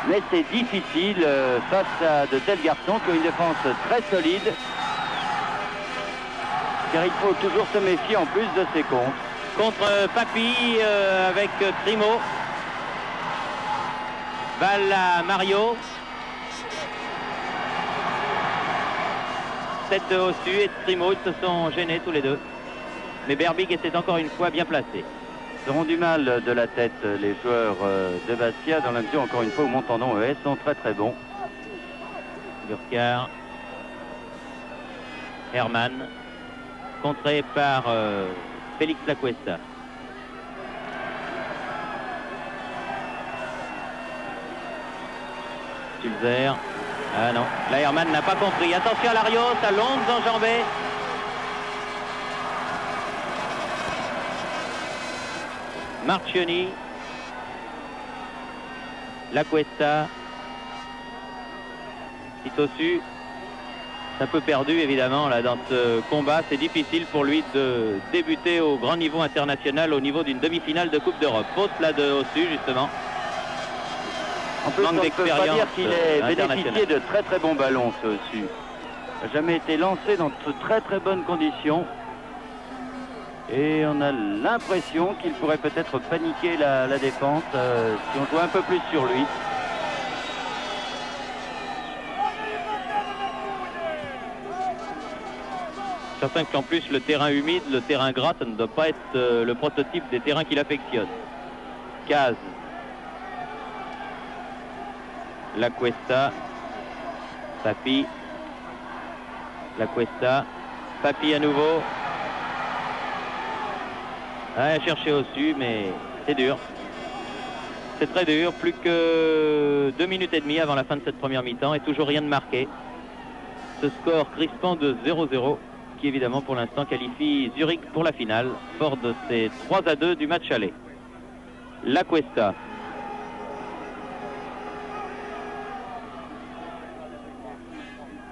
mais c'est difficile face à de tels garçons qui ont une défense très solide, car il faut toujours se méfier en plus de ses comptes. contre Papi avec Crimo. Balle à Mario. Tête au-dessus et Crimo, ils se sont gênés tous les deux. Mais Berbig était encore une fois bien placé. Ils auront du mal de la tête, les joueurs de Bastia, dans la mesure, encore une fois, où Montandon et ES sont très très bons. Burkhardt. Herman. Contré par Félix Lacuesta. Sulzer. Ah non, là Herman n'a pas compris. Attention à Larios, à longues enjambées. Marchioni. Lacuesta. Titosu. Un peu perdu évidemment là dans ce combat. C'est difficile pour lui de débuter au grand niveau international, au niveau d'une demi-finale de Coupe d'Europe. Faute là de Ossu justement. En plus, on ne peut pas dire qu'il ait bénéficié de très très bons ballons, ce Ossu. Il n'a jamais été lancé dans de très très bonnes conditions. Et on a l'impression qu'il pourrait peut-être paniquer la défense si on jouait un peu plus sur lui. Certain qu'en plus le terrain humide, le terrain gras, ça ne doit pas être le prototype des terrains qu'il affectionne. Caz. Lacuesta. Papi. Lacuesta. Papi à nouveau. Ah, chercher au-dessus, mais c'est dur. C'est très dur. Plus que 2 minutes et demie avant la fin de cette première mi-temps et toujours rien de marqué. Ce score crispant de 0-0 qui évidemment pour l'instant qualifie Zurich pour la finale, fort de ces 3-2 du match aller. Lacuesta.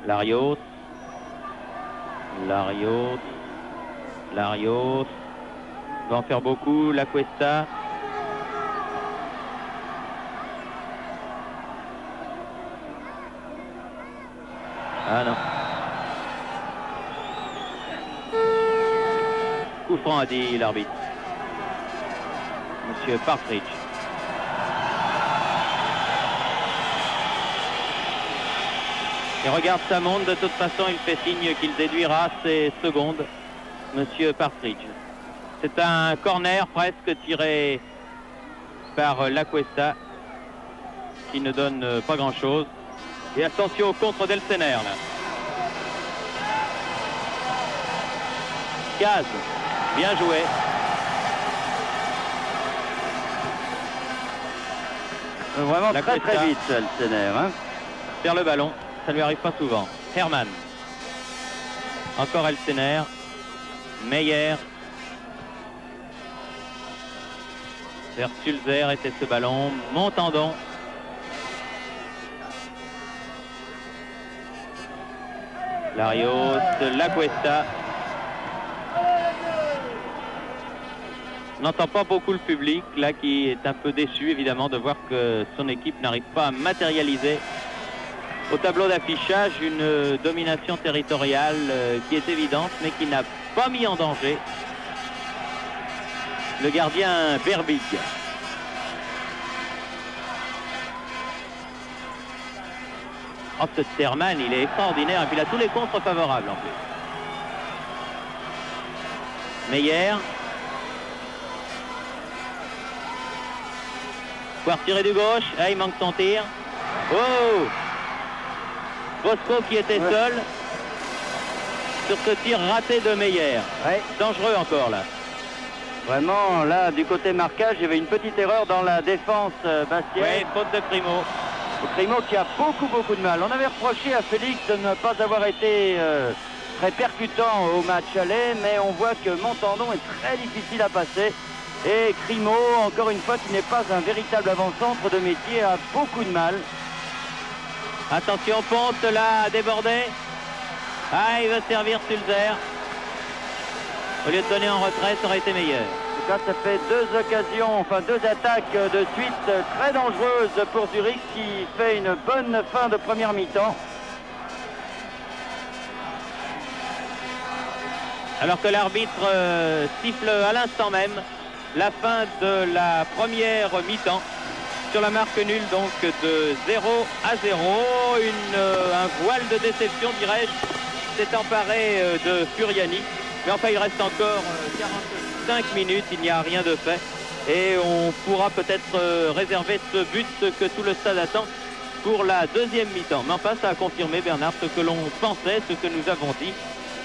Larios. Larios. Larios. Va en faire beaucoup. Lacuesta. Ah non. Coup franc a dit l'arbitre. Monsieur Partridge. Et regarde, ça monte. De toute façon, il fait signe qu'il déduira ses secondes. Monsieur Partridge. C'est un corner presque tiré par Lacuesta qui ne donne pas grand-chose. Et attention au contre d'Elsener là. Caz, bien joué. Vraiment très très vite Elsener. Hein. Vers le ballon, ça lui arrive pas souvent. Herman. Encore Elsener. Meyer. Vers Sulzer était ce ballon. Montandon. Larios, Lacuesta. On n'entend pas beaucoup le public, là, qui est un peu déçu, évidemment, de voir que son équipe n'arrive pas à matérialiser au tableau d'affichage une domination territoriale qui est évidente, mais qui n'a pas mis en danger le gardien Berbig. Oh, ce Terman, il est extraordinaire, et puis il a tous les contres favorables en plus. Meyer. Pouvoir tirer du gauche. Ah, il manque son tir. Oh! Bosco qui était seul sur ce tir raté de Meyer. Ouais. Dangereux encore là. Vraiment, là, du côté marquage, il y avait une petite erreur dans la défense bastiaise. Oui, faute de Crimo. Crimo qui a beaucoup de mal. On avait reproché à Félix de ne pas avoir été très percutant au match aller, mais on voit que Montandon est très difficile à passer. Et Crimo, encore une fois, qui n'est pas un véritable avant-centre de métier, a beaucoup de mal. Attention, Ponte là, a débordé. Ah, il veut servir Sulzer. Au lieu de donner en retrait, ça aurait été meilleur. En tout cas, ça fait deux attaques de suite très dangereuses pour Zurich qui fait une bonne fin de première mi-temps. Alors que l'arbitre siffle à l'instant même la fin de la première mi-temps. Sur la marque nulle donc de 0-0. Un voile de déception, dirais-je, s'est emparé de Furiani. Mais enfin, il reste encore 45 minutes, il n'y a rien de fait. Et on pourra peut-être réserver ce but que tout le stade attend pour la deuxième mi-temps. Mais enfin, ça a confirmé, Bernard, ce que l'on pensait, ce que nous avons dit,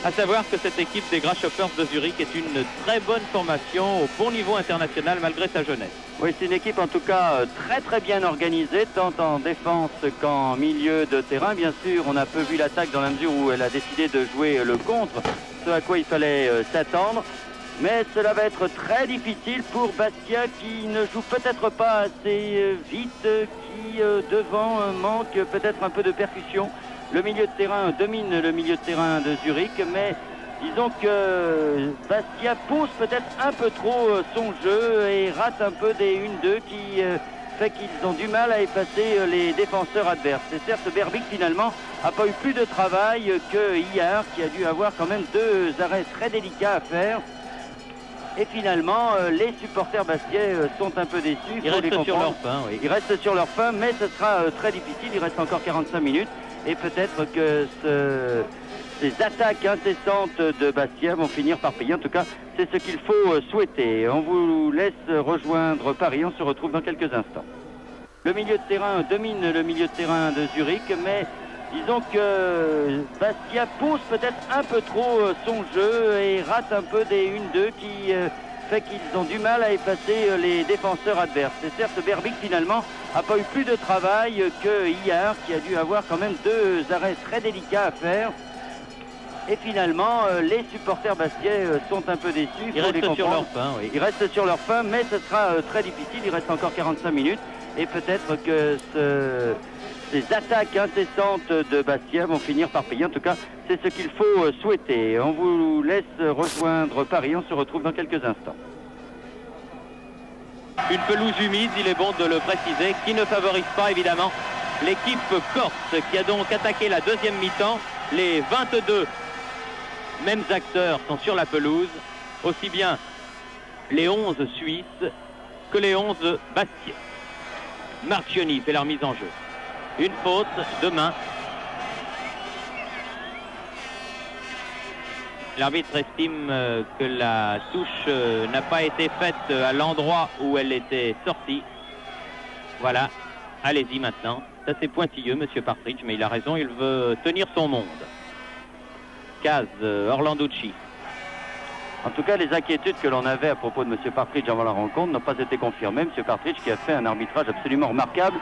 à savoir que cette équipe des Grasshoppers de Zurich est une très bonne formation au bon niveau international malgré sa jeunesse. Oui, c'est une équipe en tout cas très bien organisée, tant en défense qu'en milieu de terrain. Bien sûr, on a peu vu l'attaque dans la mesure où elle a décidé de jouer le contre, ce à quoi il fallait s'attendre. Mais cela va être très difficile pour Bastia qui ne joue peut-être pas assez vite, qui devant manque peut-être un peu de percussion. Le milieu de terrain domine le milieu de terrain de Zurich, mais disons que Bastia pousse peut-être un peu trop son jeu et rate un peu des 1-2 qui fait qu'ils ont du mal à effacer les défenseurs adverses. Et certes, Berbic finalement n'a pas eu plus de travail que hier, qui a dû avoir quand même 2 arrêts très délicats à faire. Et finalement, les supporters bastiais sont un peu déçus. Ils restent sur leur faim, oui. Ils restent sur leur faim, mais ce sera très difficile. Il reste encore 45 minutes. Et peut-être que ces attaques incessantes de Bastia vont finir par payer. En tout cas, c'est ce qu'il faut souhaiter. On vous laisse rejoindre Paris. On se retrouve dans quelques instants. Le milieu de terrain domine le milieu de terrain de Zurich, mais disons que Bastia pousse peut-être un peu trop son jeu et rate un peu des 1-2 qui fait qu'ils ont du mal à effacer les défenseurs adverses. Et certes, Berbic finalement n'a pas eu plus de travail que hier, qui a dû avoir quand même 2 arrêts très délicats à faire. Et finalement, les supporters bastiais sont un peu déçus. Ils restent sur leur faim, oui. Ils restent sur leur faim, mais ce sera très difficile. Il reste encore 45 minutes. Et peut-être que ces attaques incessantes de Bastia vont finir par payer. En tout cas, c'est ce qu'il faut souhaiter. On vous laisse rejoindre Paris. On se retrouve dans quelques instants. Une pelouse humide, il est bon de le préciser, qui ne favorise pas évidemment l'équipe corse, qui a donc attaqué la deuxième mi-temps. Les 22 mêmes acteurs sont sur la pelouse, aussi bien les 11 Suisses que les 11 Bastiais. Marchioni fait la remise en jeu. Une faute de main. L'arbitre estime que la touche n'a pas été faite à l'endroit où elle était sortie. Voilà, allez-y maintenant. C'est assez pointilleux, monsieur Partridge, mais il a raison, il veut tenir son monde. Case, Orlanducci. En tout cas, les inquiétudes que l'on avait à propos de M. Partridge avant la rencontre n'ont pas été confirmées. M. Partridge qui a fait un arbitrage absolument remarquable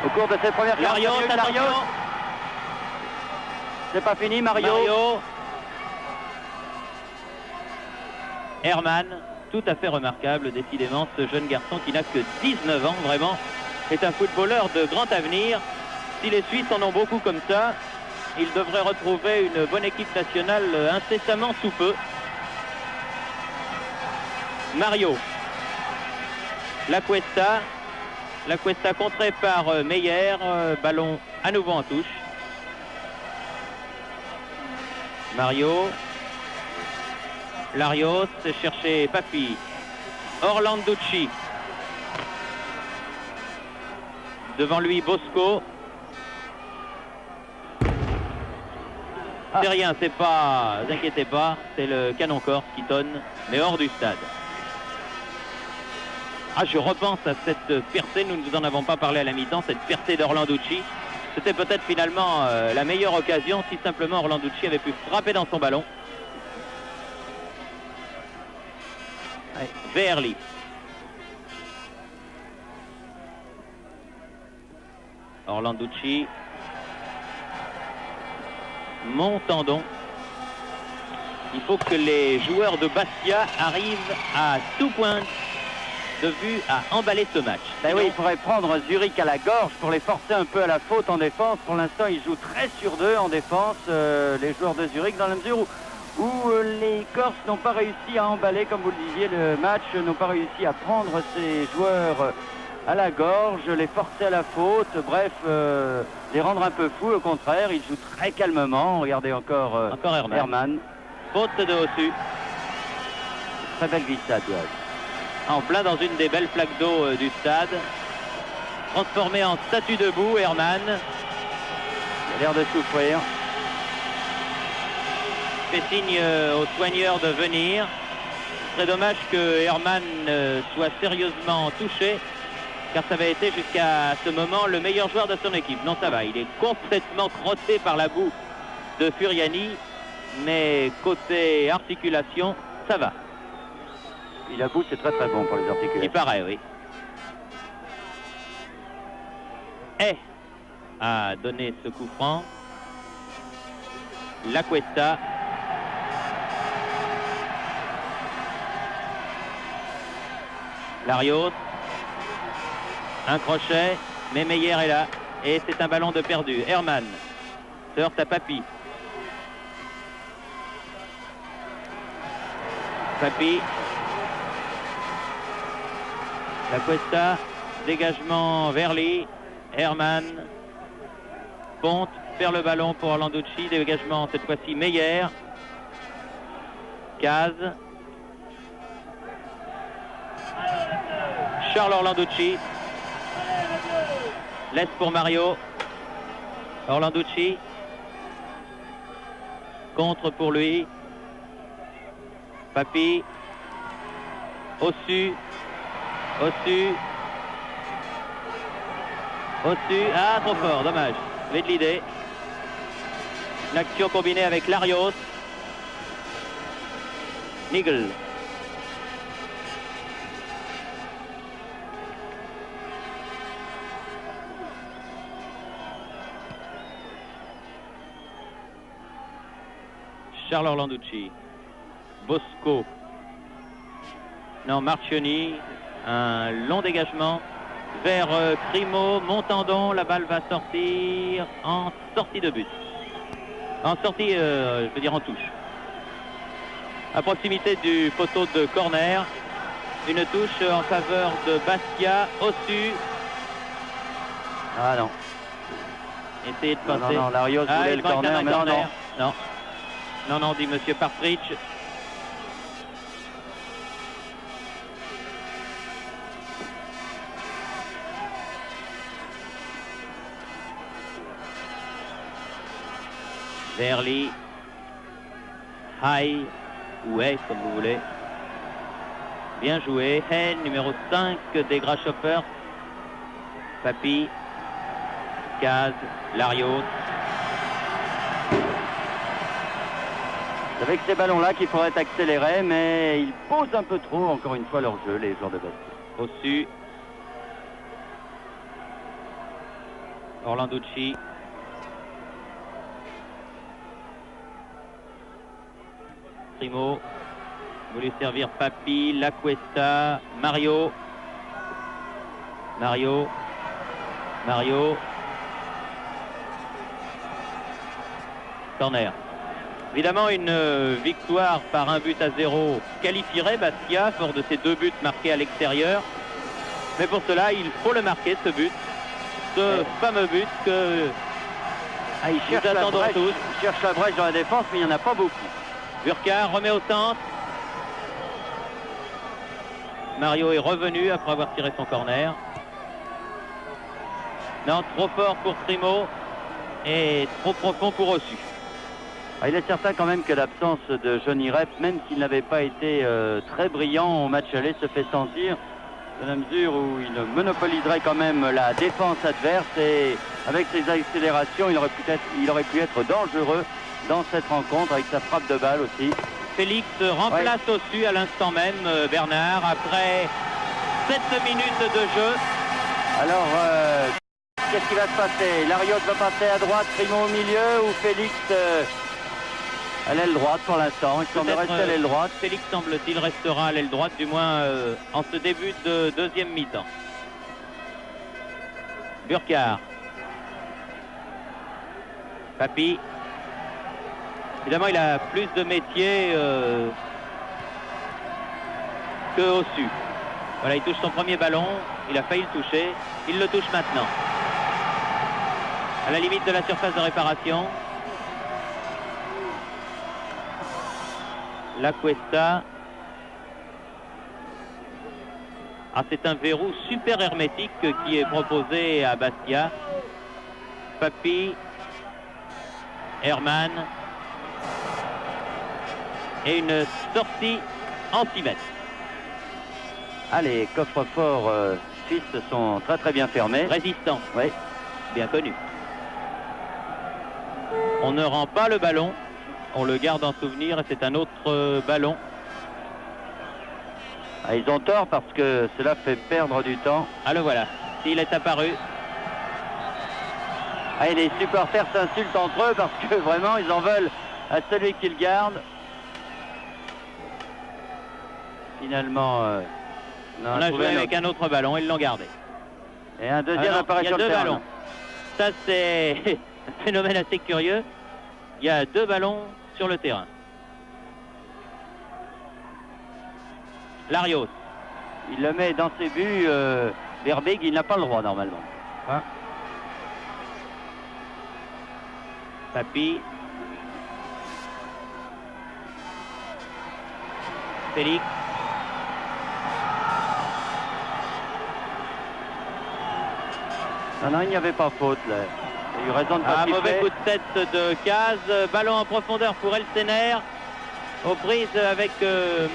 au cours de cette première période. Mario, c'est pas fini, Mario. Herman, tout à fait remarquable, décidément, ce jeune garçon qui n'a que 19 ans, vraiment, est un footballeur de grand avenir. Si les Suisses en ont beaucoup comme ça, ils devraient retrouver une bonne équipe nationale incessamment sous peu. Mario, La Cuesta contrée par Meyer, ballon à nouveau en touche. Mario, Larios, chercher Papi, Orlanducci, devant lui Bosco. C'est rien, c'est pas, ne vous inquiétez pas, c'est le canon corse qui tonne, mais hors du stade. Ah, je repense à cette percée, nous ne vous en avons pas parlé à la mi-temps, cette percée d'Orlanducci. C'était peut-être finalement la meilleure occasion si simplement Orlanducci avait pu frapper dans son ballon. Verli. Orlanducci. Montandon. Il faut que les joueurs de Bastia arrivent à tout point de vue à emballer ce match. Ben oui, il faudrait prendre Zurich à la gorge pour les forcer un peu à la faute en défense. Pour l'instant, ils jouent 13 sur 2 en défense, les joueurs de Zurich, dans la mesure où les Corses n'ont pas réussi à emballer, comme vous le disiez, le match, n'ont pas réussi à prendre ces joueurs à la gorge, les forcer à la faute, bref, les rendre un peu fous. Au contraire, ils jouent très calmement. Regardez encore Herman. Faute de Ossu. Très belle glissade. En plein dans une des belles flaques d'eau du stade. Transformé en statue debout, Herman. Il a l'air de souffrir. Fait signe aux soigneurs de venir. Ce serait dommage que Herman soit sérieusement touché, car ça avait été jusqu'à ce moment le meilleur joueur de son équipe. Non, ça va, il est complètement crotté par la boue de Furiani, mais côté articulation, ça va. Et la boue, c'est très très bon pour les articulations. Il paraît, oui. Et a donné ce coup franc. La Cuesta. Larios. Un crochet, mais Meyer est là. Et c'est un ballon de perdu. Herman se heurte à Papy. Papy. La Cuesta. Dégagement vers lui. Herman. Ponte vers le ballon pour Orlanducci. Dégagement cette fois-ci Meyer. Caz. Charles Orlanducci. Laisse pour Mario. Orlanducci. Contre pour lui. Papy. Ossu. Ossu. Ossu. Ah, trop fort, dommage. Mais de l'idée. Une action combinée avec Larios. Nigel. Charles Orlanducci. Bosco. Non, Marchioni. Un long dégagement vers Crimo. Montandon. La balle va sortir en sortie de but. En sortie, je veux dire en touche. À proximité du poteau de corner. Une touche en faveur de Bastia. Ossu. Ah non. Essayez de passer. Non, Larios voulait le corner, mais non. Non, dit Monsieur Partridge. Verly. High. Ou Hay, comme vous voulez. Bien joué. Hay, numéro 5 des Grasshoppers. Papy. Caz. Larios. C'est avec ces ballons-là qu'il faudrait accélérer, mais ils posent un peu trop, encore une fois, leur jeu, les joueurs de Bastia. Ossu. Orlanducci. Primo. Voulu servir Papy. La Cuesta. Mario. Mario. Corner. Évidemment, une victoire par 1-0 qualifierait Bastia, fort de ces 2 buts marqués à l'extérieur. Mais pour cela, il faut le marquer, ce but. Ce fameux but que il cherche la brèche dans la défense, mais il n'y en a pas beaucoup. Burkhardt remet au centre. Mario est revenu après avoir tiré son corner. Non, trop fort pour Primo et trop profond pour Ossu. Il est certain quand même que l'absence de Johnny Rep, même s'il n'avait pas été très brillant au match aller, se fait sentir dans la mesure où il monopoliserait quand même la défense adverse et avec ses accélérations, il aurait pu être dangereux dans cette rencontre avec sa frappe de balle aussi. Félix remplace Ossu à l'instant même, Bernard, après 7 minutes de jeu. Alors, qu'est-ce qui va se passer? Larios va passer à droite, Primo au milieu ou Félix à l'aile droite pour l'instant? Il semble rester à l'aile droite. Félix, semble-t-il, restera à l'aile droite, du moins en ce début de deuxième mi-temps. Burkhardt. Papy. Évidemment, il a plus de métier que Ossu. Voilà, il touche son premier ballon. Il a failli le toucher. Il le touche maintenant. À la limite de la surface de réparation. La Cuesta. Ah, c'est un verrou super hermétique qui est proposé à Bastia. Papi, Herman et une sortie en 6 mètres. Ah, les coffres-forts suisses sont très bien fermés. Résistant, oui, bien connu. On ne rend pas le ballon, on le garde en souvenir et c'est un autre ballon. Ah, ils ont tort parce que cela fait perdre du temps. Ah, le voilà, il est apparu. Ah, et les supporters s'insultent entre eux parce que vraiment ils en veulent à celui qui le garde. Finalement, on a joué avec un autre ballon, ils l'ont gardé. Et un deuxième apparaît sur le terrain. Il y a 2 ballons. Ça, c'est un phénomène assez curieux. Il y a 2 ballons sur le terrain. Larios. Il le met dans ses buts. Verbig, il n'a pas le droit normalement. Hein? Papi. Félix. Non, il n'y avait pas faute là. Il y a eu raison de pas mauvais coup de tête de Caz. Ballon en profondeur pour Elsener. Aux prises avec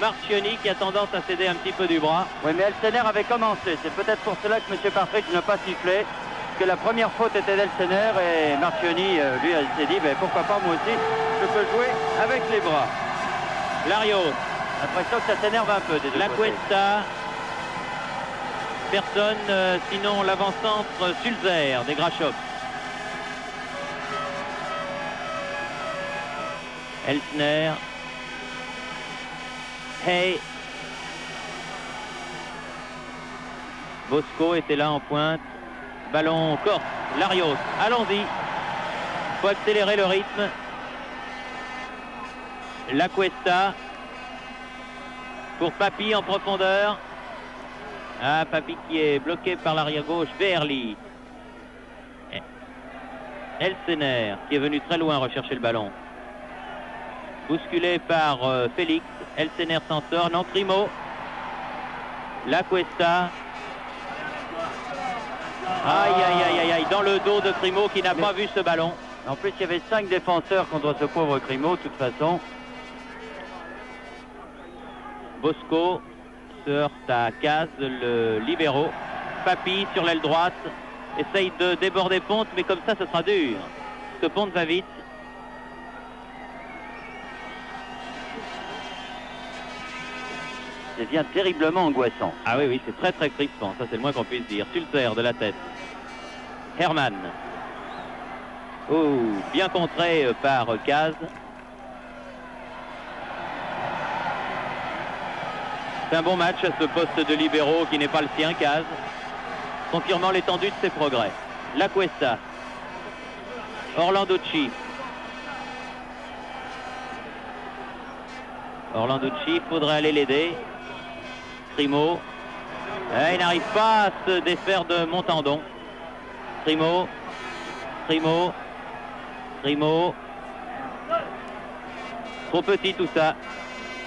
Marchioni qui a tendance à céder un petit peu du bras. Oui, mais Elsener avait commencé. C'est peut-être pour cela que M. Partridge n'a pas sifflé. Que la première faute était d'Elsener et Marchioni, lui, s'est dit pourquoi pas moi aussi, je peux jouer avec les bras. Larios. L'impression que ça s'énerve un peu des deux La côtés. Cuesta. Personne, sinon l'avant-centre Sulzer des Grachov. Elsner. Hey. Bosco était là en pointe. Ballon corse. Larios. Allons-y. Faut accélérer le rythme. La Cuesta. Pour Papi en profondeur. Ah, Papi qui est bloqué par l'arrière gauche. Verli. Elsener qui est venu très loin rechercher le ballon. Bousculé par Félix. Elsener s'en sort. Non, Crimo. La Cuesta. Aïe, aïe, aïe, aïe, aïe. Dans le dos de Crimo qui n'a pas vu ce ballon. En plus, il y avait 5 défenseurs contre ce pauvre Crimo, de toute façon. Bosco se heurte à Caz, le libéro. Papi sur l'aile droite. Essaye de déborder Ponte, mais comme ça, ce sera dur. Parce que Ponte va vite. Ça devient terriblement angoissant. Ah oui, oui, c'est très très crispant, ça c'est le moins qu'on puisse dire. Sulzer de la tête. Herman. Oh, bien contré par Caz. C'est un bon match à ce poste de libéraux qui n'est pas le sien, Caz. Confirmant l'étendue de ses progrès. La Cuesta. Orlanducci. Orlanducci, il faudrait aller l'aider. Crimo. Il n'arrive pas à se défaire de Montandon. Crimo. Crimo. Crimo. Trop petit tout ça.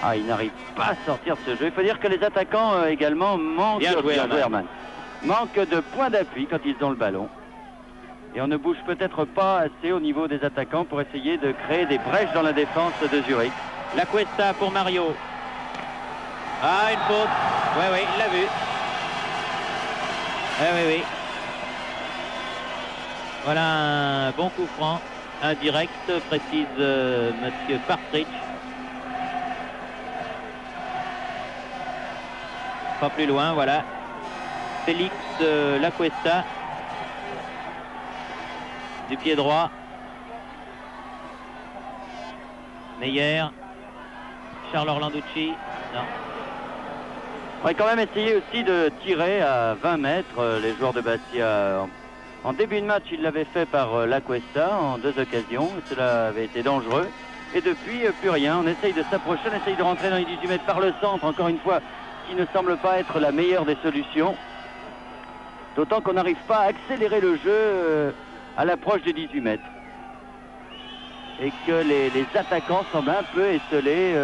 Ah, il n'arrive pas à sortir de ce jeu. Il faut dire que les attaquants également manquent de points d'appui quand ils ont le ballon. Et on ne bouge peut-être pas assez au niveau des attaquants pour essayer de créer des brèches dans la défense de Zurich. La Cuesta pour Mario. Ah, une faute. Oui, oui, il l'a vu. Oui, oui, oui. Voilà un bon coup franc. Indirect, précise monsieur Partridge. Pas plus loin, voilà. Félix La Cuesta. Du pied droit. Meyer. Charles Orlanducci. Non. On va quand même essayer aussi de tirer à 20 mètres les joueurs de Bastia. En début de match, ils l'avaient fait par La Cuesta en 2 occasions. Cela avait été dangereux. Et depuis, plus rien. On essaye de s'approcher, on essaye de rentrer dans les 18 mètres par le centre. Encore une fois, qui ne semble pas être la meilleure des solutions. D'autant qu'on n'arrive pas à accélérer le jeu à l'approche des 18 mètres. Et que les attaquants semblent un peu esselés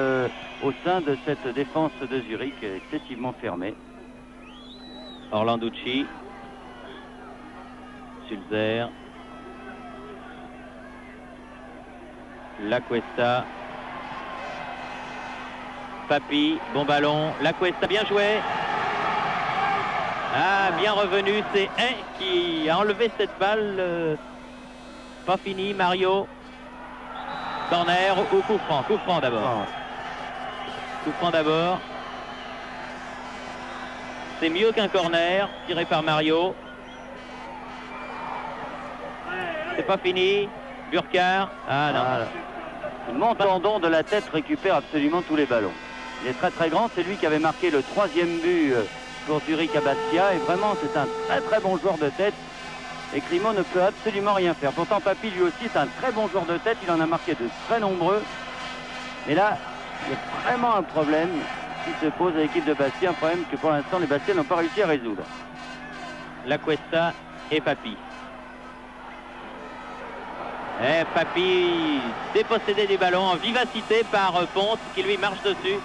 au sein de cette défense de Zurich excessivement fermée. Orlanducci, Sulzer, Lacuesta, Papi, bon ballon, Lacuesta bien joué. Ah, bien revenu, c'est qui a enlevé cette balle. Pas fini, Mario. Corner ou coup franc? Coup franc d'abord. Coup franc d'abord. C'est mieux qu'un corner tiré par Mario. C'est pas fini. Burkhardt. Ah non. Montandon de la tête récupère absolument tous les ballons. Il est très très grand. C'est lui qui avait marqué le 3e but pour Zurich à Bastia. Et vraiment, c'est un très très bon joueur de tête. Et Grimaud ne peut absolument rien faire. Pourtant, Papi, lui aussi, est un très bon joueur de tête. Il en a marqué de très nombreux. Mais là, il y a vraiment un problème qui se pose à l'équipe de Bastia. Un problème que pour l'instant, les Bastiens n'ont pas réussi à résoudre. Lacuesta et Papi. Et Papi dépossédé du ballon en vivacité par Ponte qui lui marche dessus.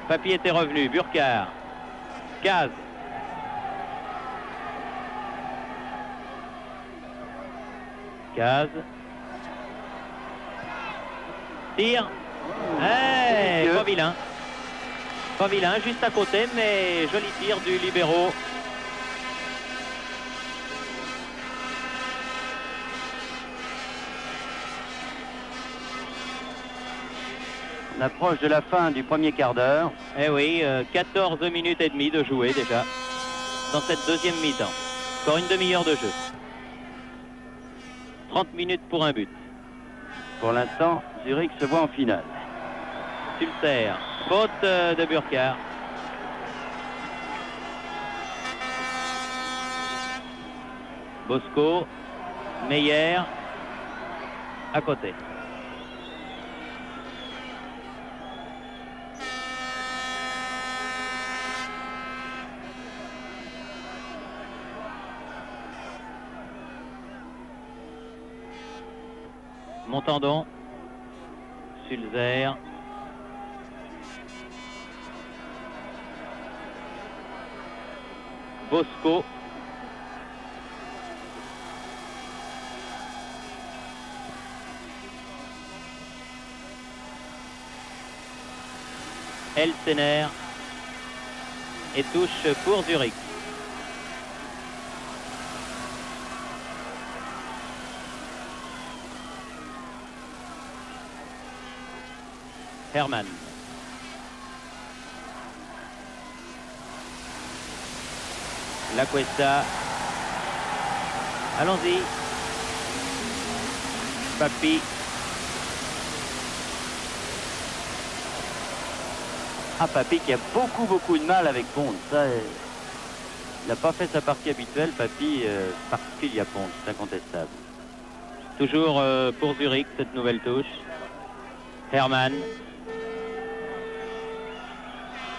Papi était revenu. Burkhardt. Caz. Caz. Tire. Pas vilain. Pas vilain, juste à côté, mais joli tir du libéro. On approche de la fin du premier quart d'heure. Eh oui, 14 minutes et demie de jouer déjà dans cette deuxième mi-temps. Encore une demi-heure de jeu. 30 minutes pour un but. Pour l'instant, Zurich se voit en finale. Sulzer, faute de Burkhardt. Bosco, Meyer, à côté. Montandon, Sulzer, Bosco, Elsener et touche pour Zurich. Hermann. Lacuesta. Allons-y. Papi. Papi qui a beaucoup de mal avec Ponte. Ça, il n'a pas fait sa partie habituelle. Papi, parce qu'il y a Ponte, c'est incontestable. Toujours pour Zurich cette nouvelle touche. Hermann.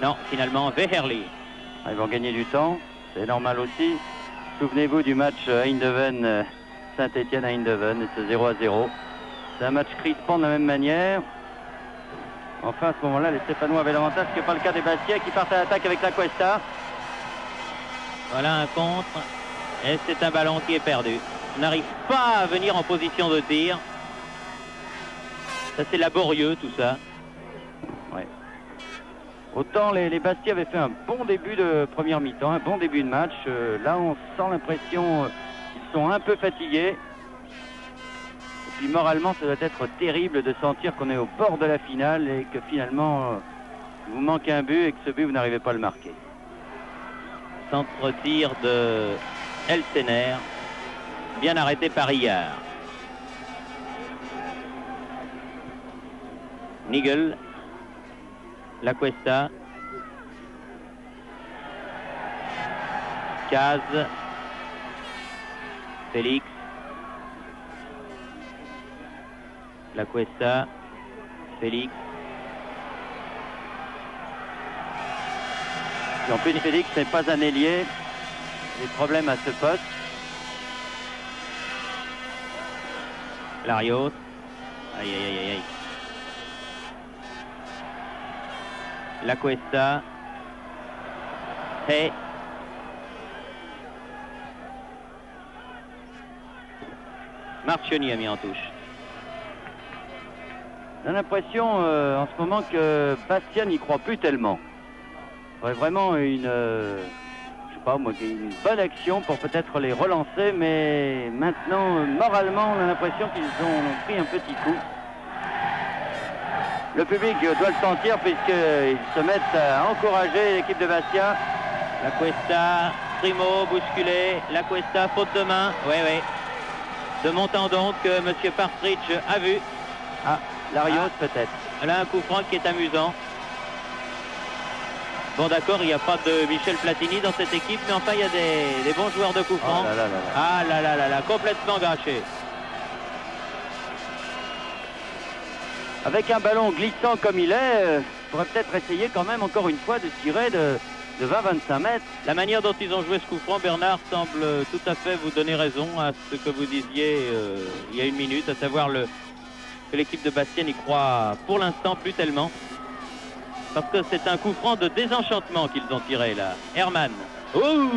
Non, finalement, Weherli. Ils vont gagner du temps, c'est normal aussi. Souvenez-vous du match Eindhoven, Saint-Etienne à Eindhoven, et ce 0-0. C'est un match crispant de la même manière. Enfin, à ce moment-là, les Stéphanois avaient l'avantage, ce qui n'est pas le cas des Bastiais qui partent à l'attaque avec Lacuesta. Voilà un contre, et c'est un ballon qui est perdu. On n'arrive pas à venir en position de tir. Ça, c'est laborieux, tout ça. Ouais. Autant les Bastiais avaient fait un bon début de première mi-temps, un bon début de match. Là, on sent l'impression qu'ils sont un peu fatigués. Et puis moralement, ça doit être terrible de sentir qu'on est au bord de la finale et que finalement, vous manquez un but et que ce but, vous n'arrivez pas à le marquer. Centre-tir de Elsener, bien arrêté par Iyar. Nigel. Lacuesta. Caz. Félix. Lacuesta. Félix. Et en plus, Félix n'est pas un ailier. Des problèmes à ce poste. Larios. Aïe, aïe, aïe, aïe. La Cuesta. Et Marchioni a mis en touche. On a l'impression en ce moment que Bastien n'y croit plus tellement. Il faudrait vraiment une, je sais pas moi, une bonne action pour peut-être les relancer, mais maintenant, moralement, on a l'impression qu'ils ont pris un petit coup. Le public doit le sentir puisqu'ils se mettent à encourager l'équipe de Bastia. La Cuesta, Primo, bousculé. La Cuesta, faute de main. Oui, oui. De Montandon que M. Partridge a vu. Ah, Larios peut-être. Là, un coup franc qui est amusant. Bon, d'accord, il n'y a pas de Michel Platini dans cette équipe, mais enfin, il y a des bons joueurs de coup franc. Oh là là là là. Ah là là là là, complètement gâché. Avec un ballon glissant comme il est, il pourrait peut-être essayer quand même encore une fois de tirer de 20-25 mètres. La manière dont ils ont joué ce coup franc, Bernard, semble tout à fait vous donner raison à ce que vous disiez il y a une minute, à savoir que l'équipe de Bastia n'y croit pour l'instant plus tellement. Parce que c'est un coup franc de désenchantement qu'ils ont tiré là. Herman. Ouh!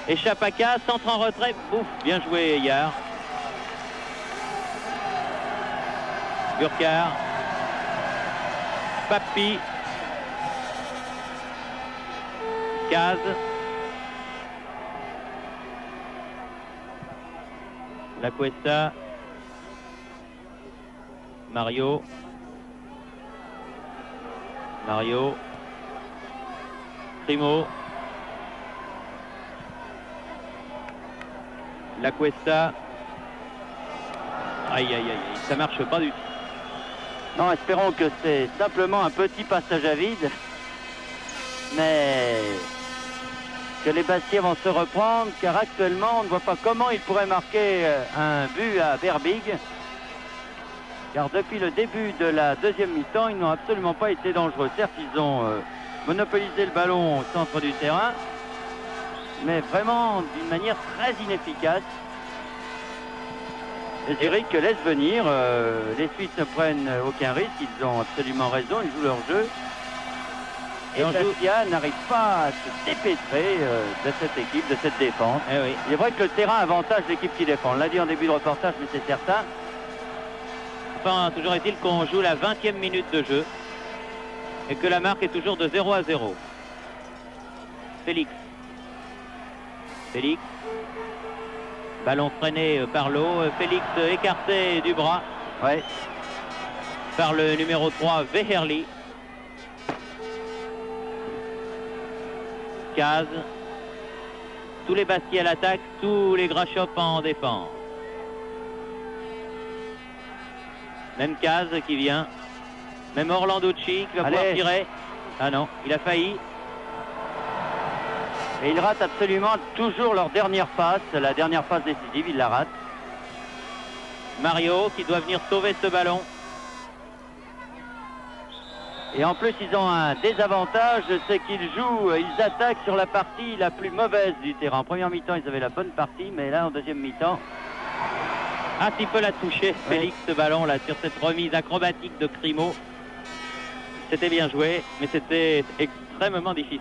Et Chapaka, centre en retrait. Ouf, bien joué Yard. Burkhardt. Papi. Caz. La Cuesta. Mario. Primo. La Cuesta. Aïe, aïe, aïe, ça marche pas du tout. Non, espérons que c'est simplement un petit passage à vide. Mais que les Bastiais vont se reprendre, car actuellement, on ne voit pas comment ils pourraient marquer un but à Berbig. Car depuis le début de la deuxième mi-temps, ils n'ont absolument pas été dangereux. Certes, ils ont monopolisé le ballon au centre du terrain, mais vraiment d'une manière très inefficace. Et Zurich laisse venir. Les Suisses ne prennent aucun risque. Ils ont absolument raison. Ils jouent leur jeu. Et Bastia n'arrive pas à se dépêtrer de cette équipe, de cette défense. Eh oui. Il est vrai que le terrain avantage l'équipe qui défend. On l'a dit en début de reportage, mais c'est certain. Enfin, toujours est-il qu'on joue la 20e minute de jeu et que la marque est toujours de 0-0. Félix. Ballon freiné par l'eau. Félix écarté du bras. Ouais. Par le numéro 3, Veherli. Caz. Tous les Bastiais à l'attaque, tous les Grachop en défense. Même Caz qui vient. Même Orlanducci qui va pouvoir tirer. Ah non, il a failli. Et ils ratent absolument toujours leur dernière passe. La dernière passe décisive, ils la ratent. Mario qui doit venir sauver ce ballon. Et en plus, ils ont un désavantage, c'est qu'ils jouent, ils attaquent sur la partie la plus mauvaise du terrain. En première mi-temps, ils avaient la bonne partie, mais là, en deuxième mi-temps... Un petit peu la toucher, Félix, ce ballon là, sur cette remise acrobatique de Primo. C'était bien joué, mais c'était extrêmement difficile.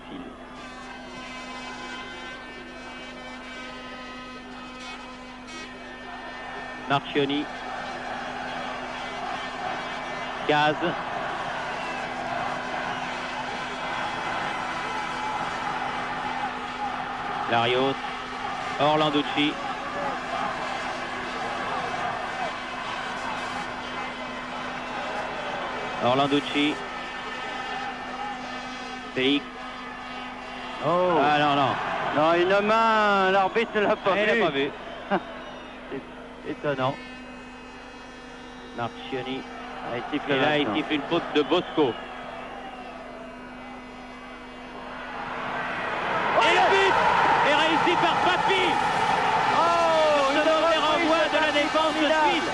Marchioni. Caz. Larios. Orlanducci. Félix. Oh. Ah non, non. Non, une main, l'arbitre ne l'a pas vu. Il n'a pas vu. C'est étonnant. Marchioni. Et là, il siffle une faute de Bosco. Et le but est réussi par Papi. Oh, le renvoi de la défense suisse.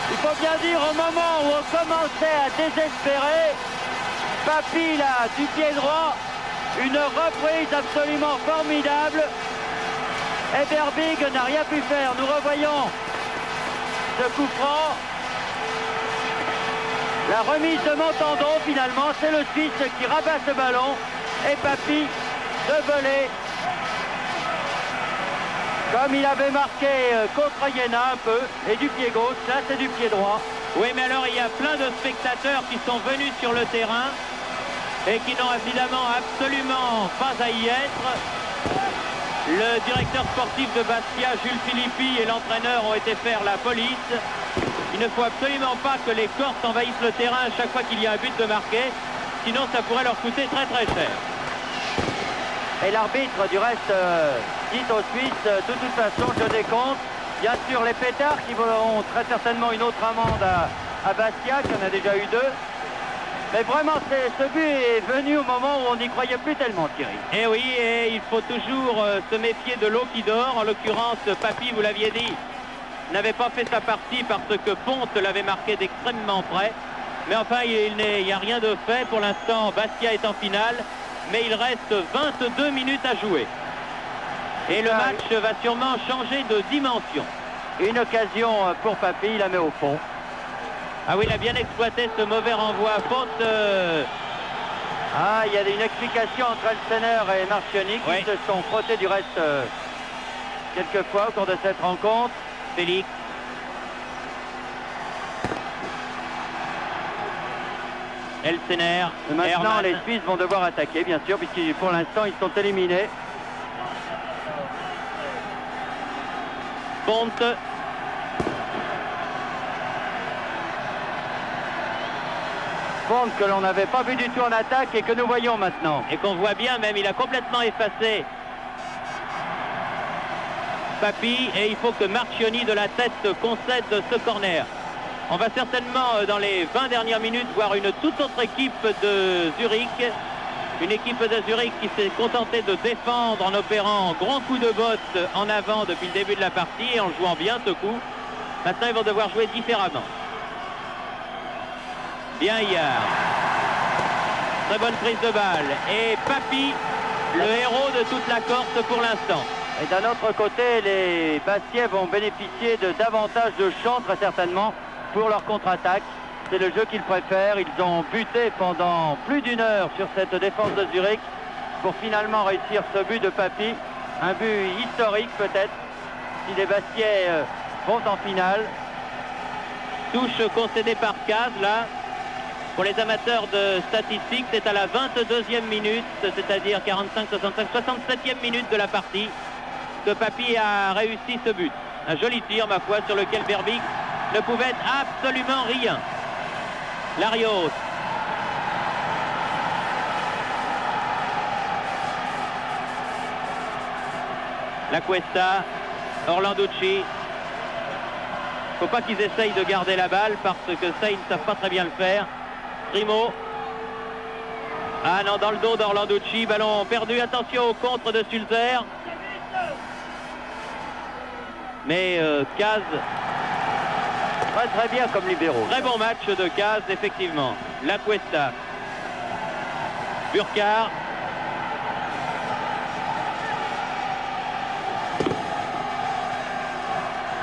Il faut bien dire, au moment où on commençait à désespérer, Papi, là, du pied droit, une reprise absolument formidable. Et Berbig n'a rien pu faire. Nous revoyons ce coup franc. La remise de Montandon, finalement, c'est le Suisse qui rabat ce ballon. Et Papy, de volée, comme il avait marqué contre Iéna un peu, et du pied gauche, là c'est du pied droit. Oui, mais alors il y a plein de spectateurs qui sont venus sur le terrain et qui n'ont évidemment absolument pas à y être. Le directeur sportif de Bastia, Jules Philippi, et l'entraîneur ont été faire la police. Il ne faut absolument pas que les Corses envahissent le terrain à chaque fois qu'il y a un but de marqué, sinon ça pourrait leur coûter très très cher. Et l'arbitre, du reste, dit aux Suisses, de toute façon, je décompte. Bien sûr, les pétards qui auront très certainement une autre amende à Bastia, qui en a déjà eu 2. Mais vraiment, ce but est venu au moment où on n'y croyait plus tellement, Thierry. Et oui, et il faut toujours se méfier de l'eau qui dort. En l'occurrence, Papy, vous l'aviez dit, n'avait pas fait sa partie parce que Ponte l'avait marqué d'extrêmement près. Mais enfin, il n'y a rien de fait. Pour l'instant, Bastia est en finale. Mais il reste 22 minutes à jouer. Et le match va sûrement changer de dimension. Une occasion pour Papy, il la met au fond. Ah oui, il a bien exploité ce mauvais renvoi. Faute. Ah, il y a une explication entre Elsener et Marchionni qui se sont frottés du reste quelques fois au cours de cette rencontre. Félix. Elsener. Maintenant, Hermann. les Suisses vont devoir attaquer, bien sûr, puisque pour l'instant, ils sont éliminés. Ponte. Ponte que l'on n'avait pas vu du tout en attaque et que nous voyons maintenant. Et qu'on voit bien, même, il a complètement effacé Papy, et il faut que Marchionni de la tête concède ce corner. On va certainement, dans les 20 dernières minutes, voir une toute autre équipe de Zurich. Une équipe de Zurich qui s'est contentée de défendre en opérant grand coup de botte en avant depuis le début de la partie et en jouant bien ce coup. Maintenant, ils vont devoir jouer différemment. Bien hier. Très bonne prise de balle. Et Papy, le héros de toute la Corse pour l'instant. Et d'un autre côté, les Bastiais vont bénéficier de davantage de champ, très certainement, pour leur contre-attaque. C'est le jeu qu'ils préfèrent. Ils ont buté pendant plus d'une heure sur cette défense de Zurich pour finalement réussir ce but de Papy. Un but historique peut-être, si les Bastiais vont en finale. Touche concédée par Caz, là. Pour les amateurs de statistiques, c'est à la 22e minute, c'est-à-dire 45, 65, 67e minute de la partie, que Papy a réussi ce but. Un joli tir, ma foi, sur lequel Berbic ne pouvait absolument rien. Larios. La Cuesta. Orlanducci. Faut pas qu'ils essayent de garder la balle parce que ça, ils ne savent pas très bien le faire. Primo. Ah non, dans le dos d'Orlanducci. Ballon perdu. Attention au contre de Sulzer. Mais Caz. Très bien comme libéraux. Très bon match de Caz, effectivement. La Cuesta. Burkhardt.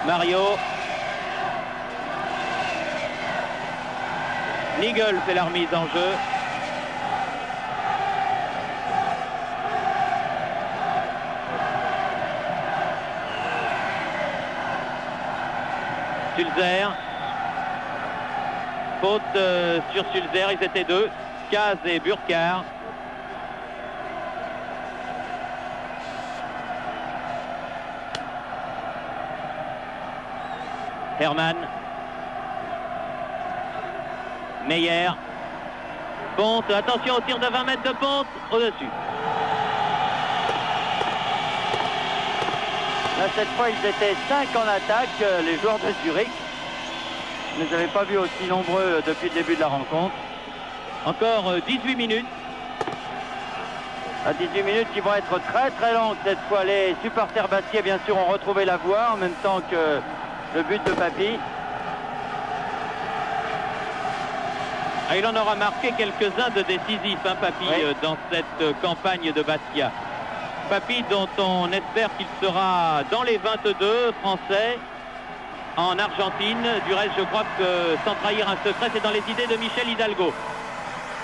Mario. Nigel fait la remise en jeu. Sulzer. Faute sur Sulzer, ils étaient deux. Caz et Burkhardt. Hermann. Meyer. Ponte, attention au tir de 20 mètres de Ponte, au-dessus. Là, cette fois, ils étaient 5 en attaque, les joueurs de Zurich. Je ne les avais pas vus aussi nombreux depuis le début de la rencontre. Encore 18 minutes. À 18 minutes qui vont être très très longues cette fois. Les supporters bastiais, bien sûr, ont retrouvé la voie en même temps que le but de Papy. Ah, il en aura marqué quelques-uns de décisifs, hein, Papy, oui. Dans cette campagne de Bastia. Papy, dont on espère qu'il sera dans les 22 français. en Argentine. Du reste, je crois que, sans trahir un secret, c'est dans les idées de Michel Hidalgo.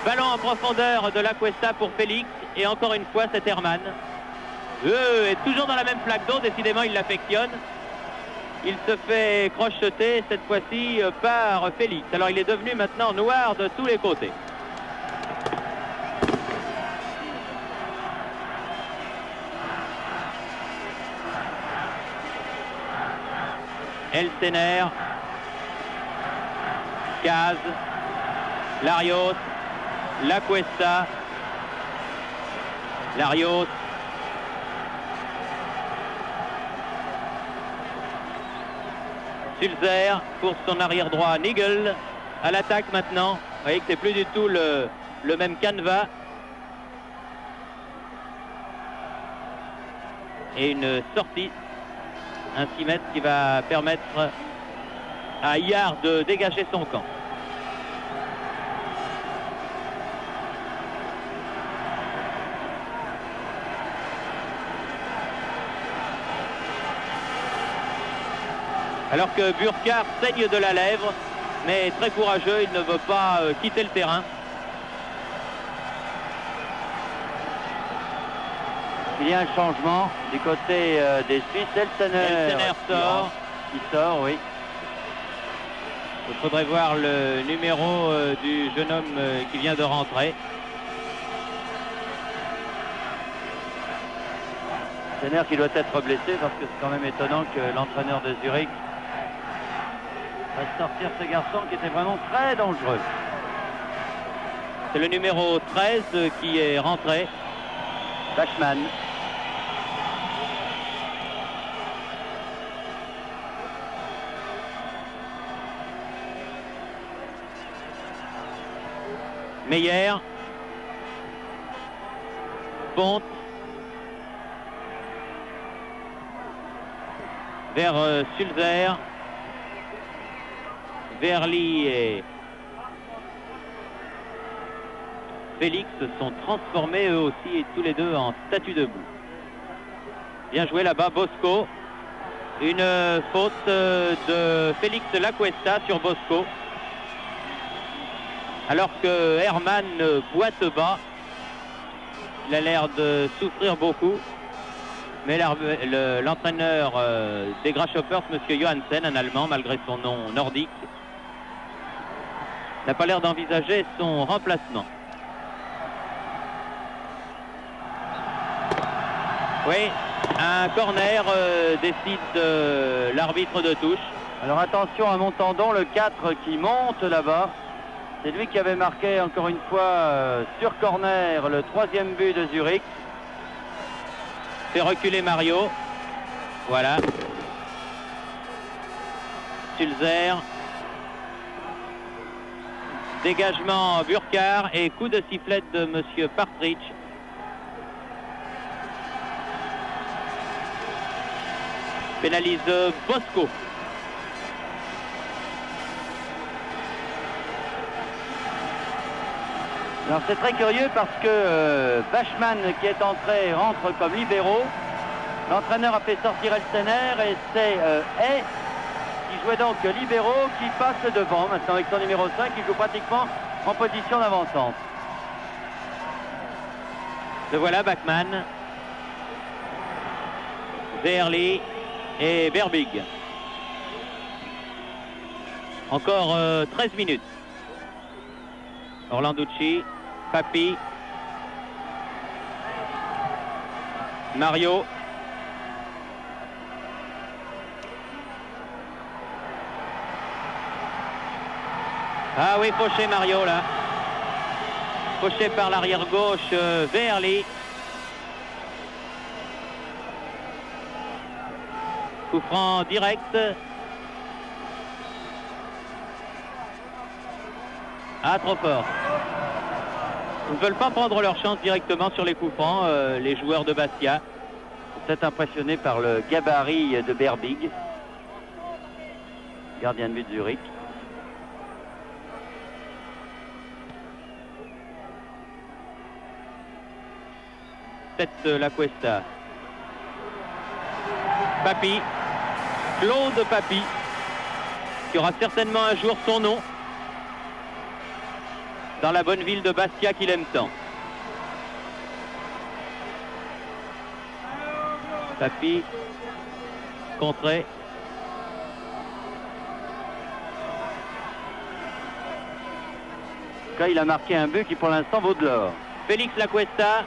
Ballon en profondeur de la Cuesta pour Félix. Et encore une fois, c'est Herman. Et toujours dans la même flaque d'eau, décidément, il l'affectionne. Il se fait crocheter, cette fois-ci, par Félix. Alors, il est devenu maintenant noir de tous les côtés. Elsener, Caz, Larios, La Cuesta, Larios, Sulzer pour son arrière droit, Nigel à l'attaque maintenant. Vous voyez que c'est plus du tout le même canevas. Et une sortie, un 6 mètres qui va permettre à Yard de dégager son camp. Alors que Burkhardt saigne de la lèvre, mais très courageux, il ne veut pas quitter le terrain. Il y a un changement du côté des Suisses. Elsener sort. Il sort, oui. Il faudrait voir le numéro du jeune homme qui vient de rentrer. Elsener qui doit être blessé parce que c'est quand même étonnant que l'entraîneur de Zurich fasse sortir ce garçon qui était vraiment très dangereux. C'est le numéro 13 qui est rentré. Bachmann. Meyer, Ponte, vers Sulzer, Verly et Félix sont transformés eux aussi et tous les deux en statue debout. Bien joué là-bas, Bosco. Une faute de Félix Lacuesta sur Bosco. Alors que Herman boite bas. Il a l'air de souffrir beaucoup. Mais l'entraîneur des Grasshoppers, M. Johansen, un Allemand malgré son nom nordique, n'a pas l'air d'envisager son remplacement. Oui, un corner décide l'arbitre de touche. Alors attention à Montandon, le 4 qui monte là-bas. C'est lui qui avait marqué encore une fois sur corner le 3e but de Zurich. Fait reculer Mario. Voilà. Sulzer. Dégagement Burkhardt et coup de sifflet de M. Partridge. Pénalise Bosco. Alors c'est très curieux parce que Bachmann qui est entré rentre comme libéraux. L'entraîneur a fait sortir Elsener et c'est Hay qui jouait donc libéraux qui passe devant maintenant avec son numéro 5 qui joue pratiquement en position d'avant-centre. Le voilà Bachmann, Verly et Berbig. Encore 13 minutes. Orlanducci, Papi, Mario. Ah oui, fauché Mario là. Fauché par l'arrière gauche Verly. Coup franc direct. Ah, trop fort. Ils ne veulent pas prendre leur chance directement sur les coups francs, les joueurs de Bastia. Peut-être impressionné par le gabarit de Berbig, gardien de but de Zurich. Peut-être la Cuesta. Papi. Claude Papi. qui aura certainement un jour son nom dans la bonne ville de Bastia qu'il aime tant. Papy, contré. Là, il a marqué un but qui pour l'instant vaut de l'or. Félix Lacuesta,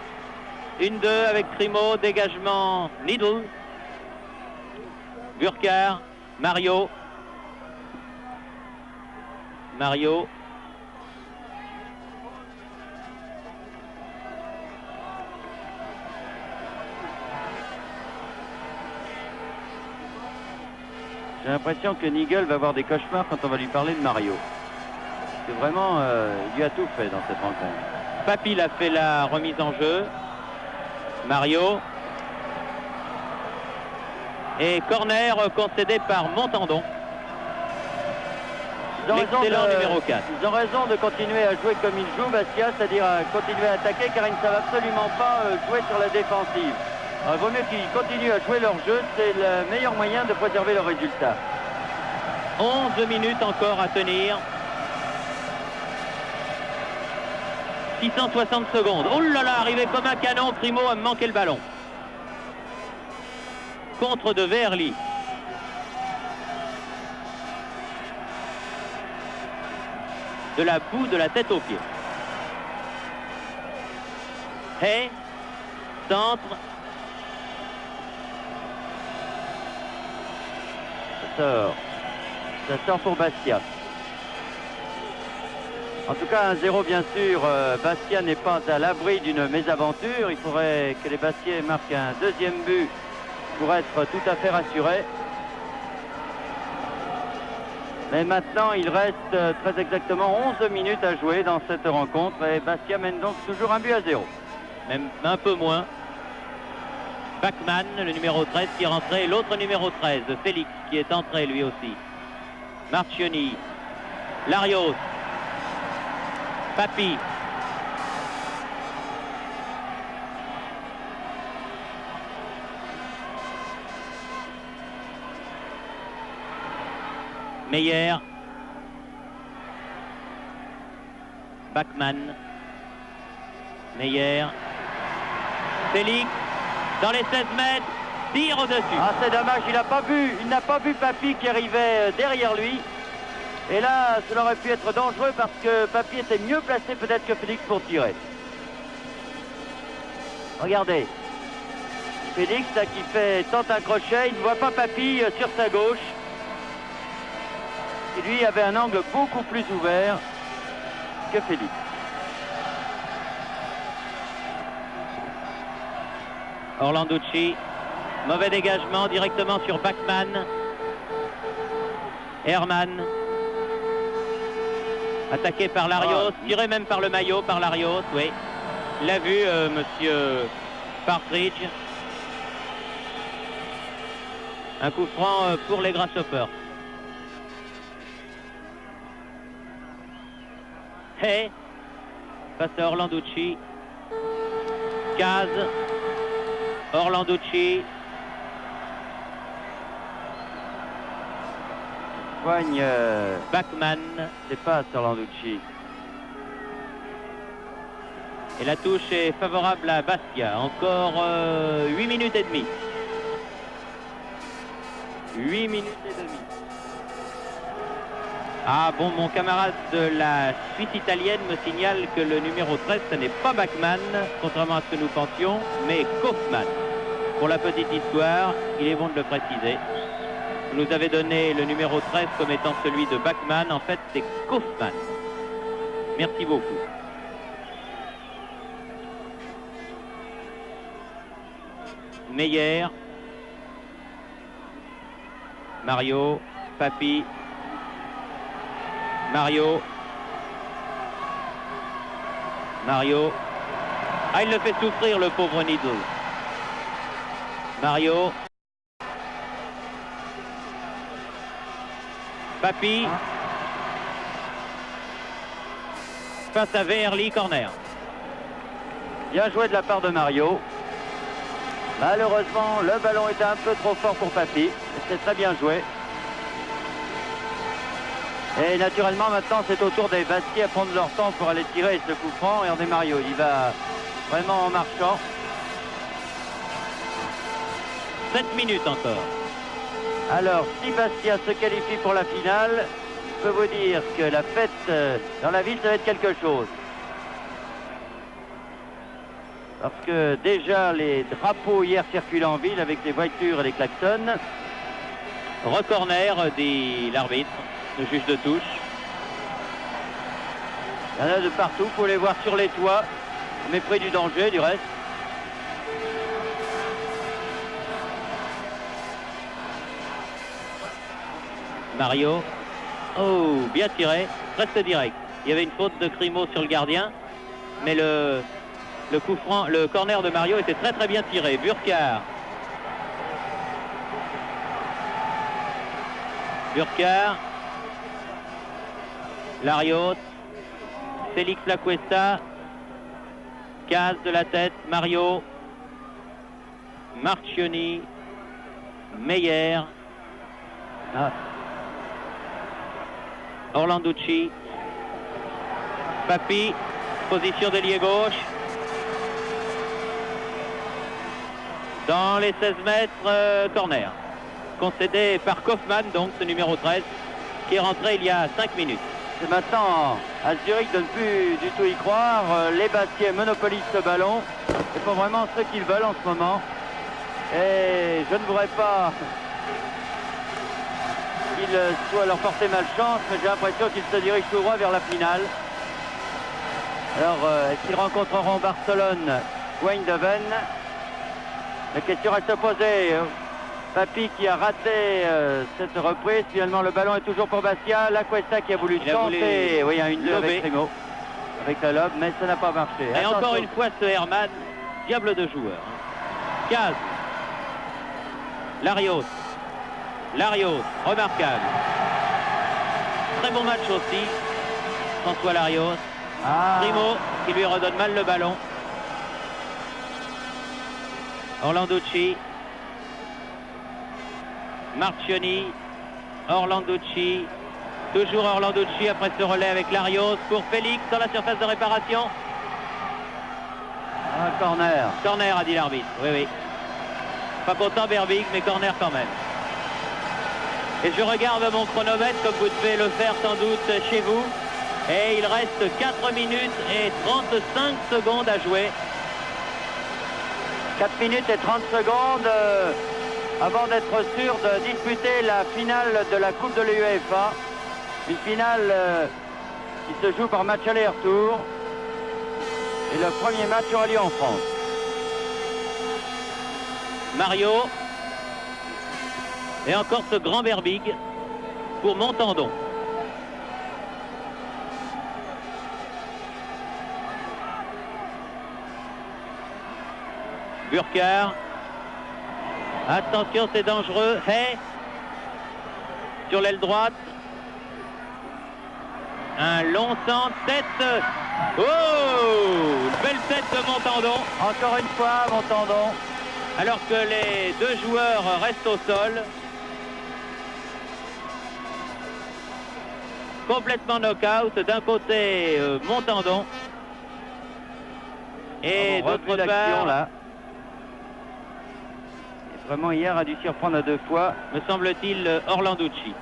1-2 avec Crimo, dégagement Needle. Burkhardt, Mario. Mario. J'ai l'impression que Nigel va avoir des cauchemars quand on va lui parler de Mario. C'est vraiment, il lui a tout fait dans cette rencontre. Papy a fait la remise en jeu. Mario. Et corner concédé par Montandon. L'excellent numéro 4. Ils ont raison de continuer à jouer comme ils jouent, Bastia, c'est-à-dire à continuer à attaquer, car ils ne savent absolument pas jouer sur la défensive. Il vaut mieux qu'ils continuent à jouer leur jeu, c'est le meilleur moyen de préserver le résultat. 11 minutes encore à tenir. 660 secondes. Oh là là, arrivé comme un canon, Crimo a manqué le ballon. Contre de Verly. De la boue de la tête aux pieds. Hay, centre. Ça sort pour Bastia. En tout cas, 1-0 bien sûr. Bastia n'est pas à l'abri d'une mésaventure. Il faudrait que les Bastiais marquent un deuxième but pour être tout à fait rassurés. Mais maintenant, il reste très exactement 11 minutes à jouer dans cette rencontre. Et Bastia mène donc toujours 1-0. Même un peu moins. Bachmann, le numéro 13 qui est rentré. L'autre numéro 13, Félix, qui est entré lui aussi. Marchioni. Larios. Papy. Meyer. Bachmann. Meyer. Félix. Dans les 16 mètres. Tire au-dessus. Ah, c'est dommage, il n'a pas vu Papy qui arrivait derrière lui. Et là, cela aurait pu être dangereux parce que Papy était mieux placé peut-être que Félix pour tirer. Regardez. Félix là, qui tente un crochet, il ne voit pas Papy sur sa gauche. Et lui avait un angle beaucoup plus ouvert que Félix. Orlanducci, mauvais dégagement directement sur Bachmann. Hermann, attaqué par Larios, tiré même par le maillot, par Larios, oui. Il l'a vu, monsieur Partridge. Un coup franc pour les Grasshoppers. Hay, face à Orlanducci. Caz. Orlanducci. Poigne Bachmann. C'est pas Orlanducci. Et la touche est favorable à Bastia. Encore 8 minutes et demie. 8 minutes et demie. Ah bon, mon camarade de la Suisse italienne me signale que le numéro 13, ce n'est pas Bachmann, contrairement à ce que nous pensions, mais Kaufmann. Pour la petite histoire, il est bon de le préciser. Vous nous avez donné le numéro 13 comme étant celui de Bachmann. En fait, c'est Kaufmann. Merci beaucoup. Meyer. Mario. Papy. Mario. Mario. Ah, il le fait souffrir, le pauvre Needle. Mario. Papy. Face à Verly, corner. Bien joué de la part de Mario. Malheureusement, le ballon était un peu trop fort pour Papy. C'est très bien joué. Et naturellement, maintenant, c'est au tour des Bastiers à prendre leur temps pour aller tirer ce coup franc. Regardez Mario, il va vraiment en marchant. 7 minutes encore. Alors, si Bastia se qualifie pour la finale, je peux vous dire que la fête dans la ville, ça va être quelque chose. Parce que déjà, les drapeaux hier circulent en ville avec les voitures et les klaxons. Recorner, dit l'arbitre, le juge de touche. Il y en a de partout, il faut les voir sur les toits, au mépris du danger du reste. Mario. Oh, bien tiré, presque direct. Il y avait une faute de Crimo sur le gardien, mais le coup franc, le corner de Mario était très très bien tiré. Burkhardt. Burkhardt. Larios. Félix Lacuesta. Case de la tête. Mario. Marchioni. Meyer. Orlanducci. Papi. Position d'ailier gauche. Dans les 16 mètres, corner. Concédé par Kaufmann, donc ce numéro 13, qui est rentré il y a 5 minutes. C'est maintenant à Zurich de ne plus du tout y croire. Les Bastiais monopolisent ce ballon. C'est pas vraiment ce qu'ils veulent en ce moment. Et je ne voudrais pas qu'il soit leur porter malchance, mais j'ai l'impression qu'ils se dirigent tout droit vers la finale. Alors, est-ce qu'ils rencontreront Barcelone ou Eindhoven? La question reste posée. Papi qui a raté cette reprise. Finalement, le ballon est toujours pour Bastia. Lacuesta qui a voulu tenter. Oui, un 1-2 avec Crimo. Avec la lobe, mais ça n'a pas marché. Et attention. Encore une fois, ce Herman, diable de joueur. Caz. Larios. Larios, remarquable. Très bon match aussi. François Larios. Crimo qui lui redonne mal le ballon. Orlanducci. Marchioni. Orlanducci. Toujours Orlanducci après ce relais avec Larios pour Félix dans la surface de réparation. Corner. Corner, a dit l'arbitre. Oui, oui. Pas content Berbig, mais corner quand même. Et je regarde mon chronomètre comme vous devez le faire sans doute chez vous. Et il reste 4 minutes et 35 secondes à jouer. 4 minutes et 30 secondes avant d'être sûr de disputer la finale de la Coupe de l'UEFA. Une finale qui se joue par match aller-retour. Et le premier match aura lieu en France. Mario. Et encore ce grand Berbig pour Montandon. Burkhardt. Attention, c'est dangereux. Hey. Sur l'aile droite. Un long centre, tête. Oh, une belle tête de Montandon. Encore une fois, Montandon. Alors que les deux joueurs restent au sol. Complètement knock-out. D'un côté, Montandon. Et d'autre part, là. Et vraiment, hier, a dû surprendre à 2 fois. Me semble-t-il, Orlanducci.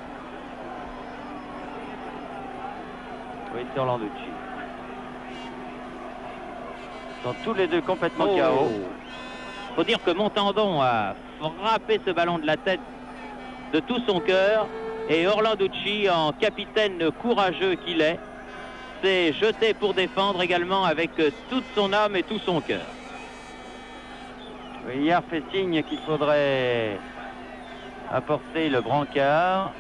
Oui, c'est Orlanducci. Ils sont tous les deux complètement KO. Faut dire que Montandon a frappé ce ballon de la tête de tout son cœur. Et Orlanducci, en capitaine courageux qu'il est, s'est jeté pour défendre également avec toute son âme et tout son cœur. Oui, hier fait signe qu'il faudrait apporter le brancard.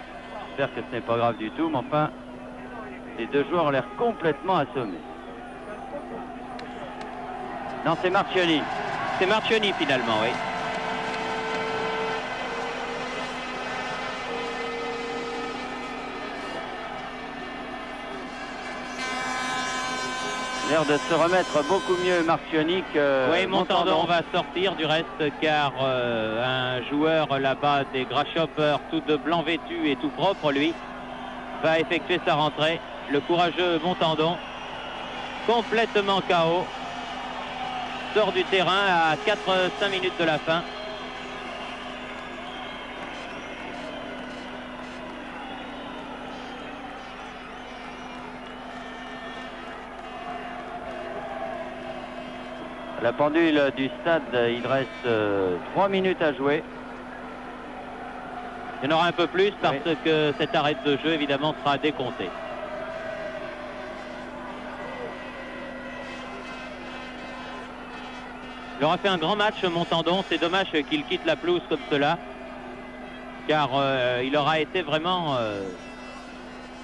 J'espère que ce n'est pas grave du tout, mais enfin, les deux joueurs ont l'air complètement assommés. Non, c'est Marchioni. C'est Marchioni finalement, oui. L'air de se remettre beaucoup mieux Marchioni que oui, Montandon va sortir du reste car un joueur là-bas des Grasshoppers tout de blanc vêtu et tout propre lui va effectuer sa rentrée. Le courageux Montandon, complètement KO, sort du terrain à 4-5 minutes de la fin. La pendule du stade, il reste 3 minutes à jouer. Il y en aura un peu plus parce oui. que cet arrêt de jeu, évidemment, sera décompté. Il aura fait un grand match, Montandon. C'est dommage qu'il quitte la pelouse comme cela, car il aura été vraiment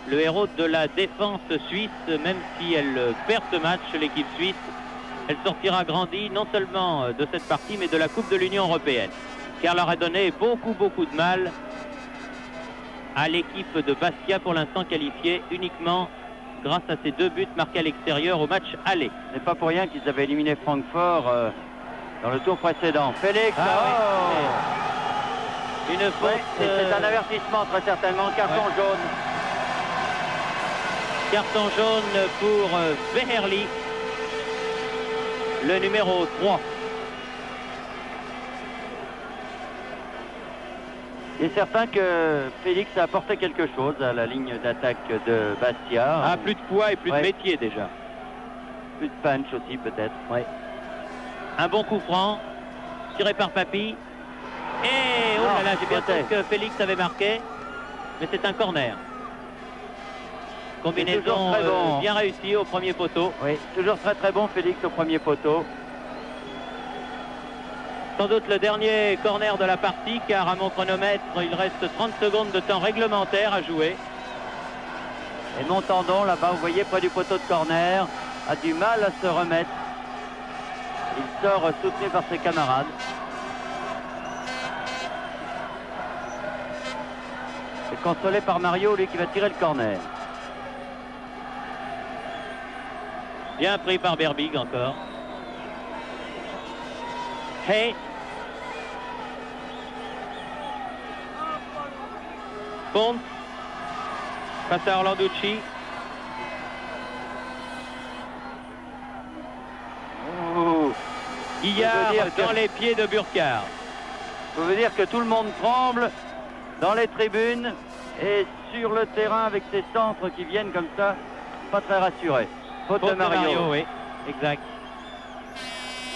le héros de la défense suisse, même si elle perd ce match, l'équipe suisse. Elle sortira grandie non seulement de cette partie, mais de la Coupe de l'Union européenne, car elle aura donné beaucoup de mal à l'équipe de Bastia, pour l'instant qualifiée uniquement grâce à ces 2 buts marqués à l'extérieur au match aller. Ce n'est pas pour rien qu'ils avaient éliminé Francfort dans le tour précédent. Félix, une faute. C'est un avertissement très certainement, carton jaune. Carton jaune pour Beherli, le numéro 3. Il est certain que Félix a apporté quelque chose à la ligne d'attaque de Bastia. Ah, plus de poids et plus de métier déjà. Plus de punch aussi peut-être. Ouais. Un bon coup franc, tiré par Papy. Et oh là là, j'ai bien trouvé que Félix avait marqué, mais c'est un corner. Combinaison bien réussie au premier poteau. Oui, toujours très bon Félix au premier poteau. Sans doute le dernier corner de la partie, car à mon chronomètre, il reste 30 secondes de temps réglementaire à jouer. Et Montandon, là-bas, vous voyez, près du poteau de corner, a du mal à se remettre. Il sort soutenu par ses camarades. Et consolé par Mario, lui qui va tirer le corner. Bien pris par Berbig encore. Hey. Pont. Passe à Orlanducci. Guillard dans les pieds de Burkhardt. Ça veut dire que tout le monde tremble dans les tribunes et sur le terrain avec ces centres qui viennent comme ça, pas très rassurés. Faute de Mario. Oui, exact.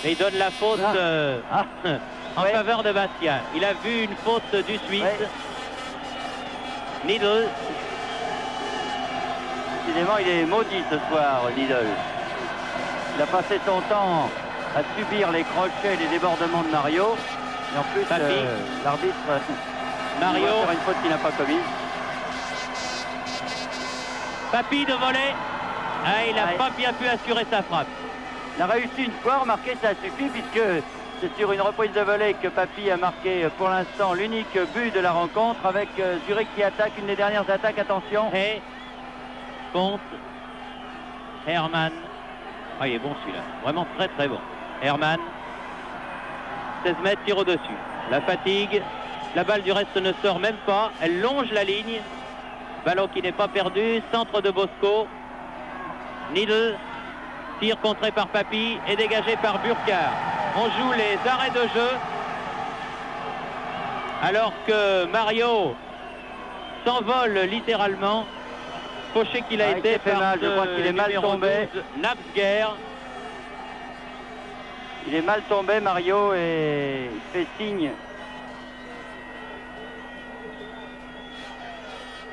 Et il donne la faute en faveur de Bastia. Il a vu une faute du Suisse. Needle. Décidément, il est maudit ce soir, Needle. Il a passé son temps à subir les crochets et les débordements de Mario. Et en plus, l'arbitre Mario va faire une faute qu'il n'a pas commise. Papy de voler. Ah, il n'a pas bien pu assurer sa frappe. Il a réussi une fois, remarquez, ça suffit puisque c'est sur une reprise de volée que Papy a marqué pour l'instant l'unique but de la rencontre avec Zurich qui attaque, une des dernières attaques, attention. Et Pont, Hermann. Ah, il est bon celui-là, vraiment très bon. Hermann, 16 mètres, tire au-dessus. La fatigue, la balle du reste ne sort même pas, elle longe la ligne. Ballon qui n'est pas perdu, centre de Bosco. Needle, tir contré par Papy et dégagé par Burkhardt. On joue les arrêts de jeu. Alors que Mario s'envole littéralement. Fauché qu'il a été par mal. Je crois qu'il est mal tombé. Napsguer. Il est mal tombé, Mario, et il fait signe.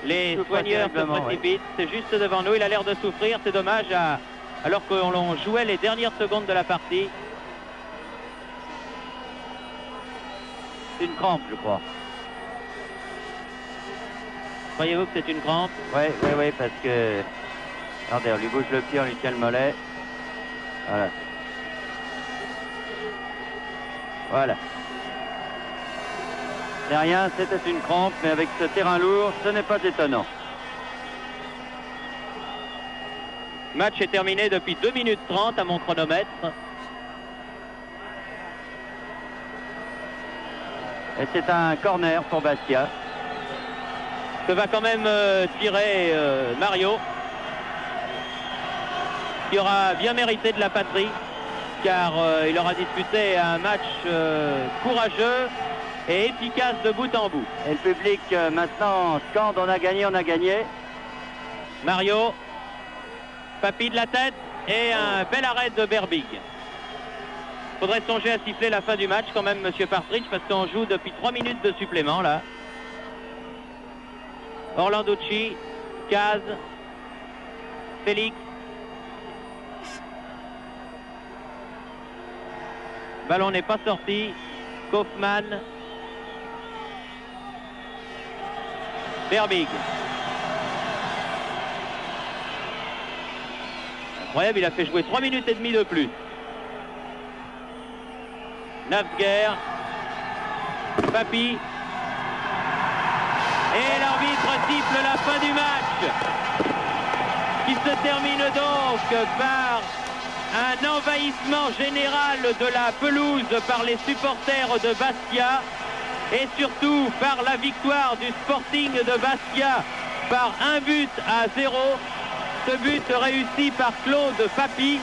Les soigneurs se précipitent, c'est juste devant nous, il a l'air de souffrir, c'est dommage, alors qu'on jouait les dernières secondes de la partie. C'est une crampe, je crois. Croyez-vous que c'est une crampe? Oui, parce que... Regardez, on lui bouge le pied, on lui tient le mollet. Voilà. C'est rien, c'était une crampe, mais avec ce terrain lourd, ce n'est pas étonnant. Le match est terminé depuis 2 minutes 30 à mon chronomètre. Et c'est un corner pour Bastia. que va quand même tirer Mario, qui aura bien mérité de la patrie, car il aura disputé un match courageux et efficace de bout en bout. Et le public maintenant scande, on a gagné, on a gagné. Mario, Papy de la tête et un bel arrêt de Berbig. Faudrait songer à siffler la fin du match quand même, monsieur Partridge, parce qu'on joue depuis 3 minutes de supplément là. Orlanducci, Caz, Félix. Ballon n'est pas sorti. Kaufmann. Berbig. Incroyable, il a fait jouer 3 minutes et demie de plus. Nafsguer. Papy. Et l'arbitre siffle la fin du match, qui se termine donc par un envahissement général de la pelouse par les supporters de Bastia et surtout par la victoire du Sporting de Bastia par 1-0. Ce but réussi par Claude Papy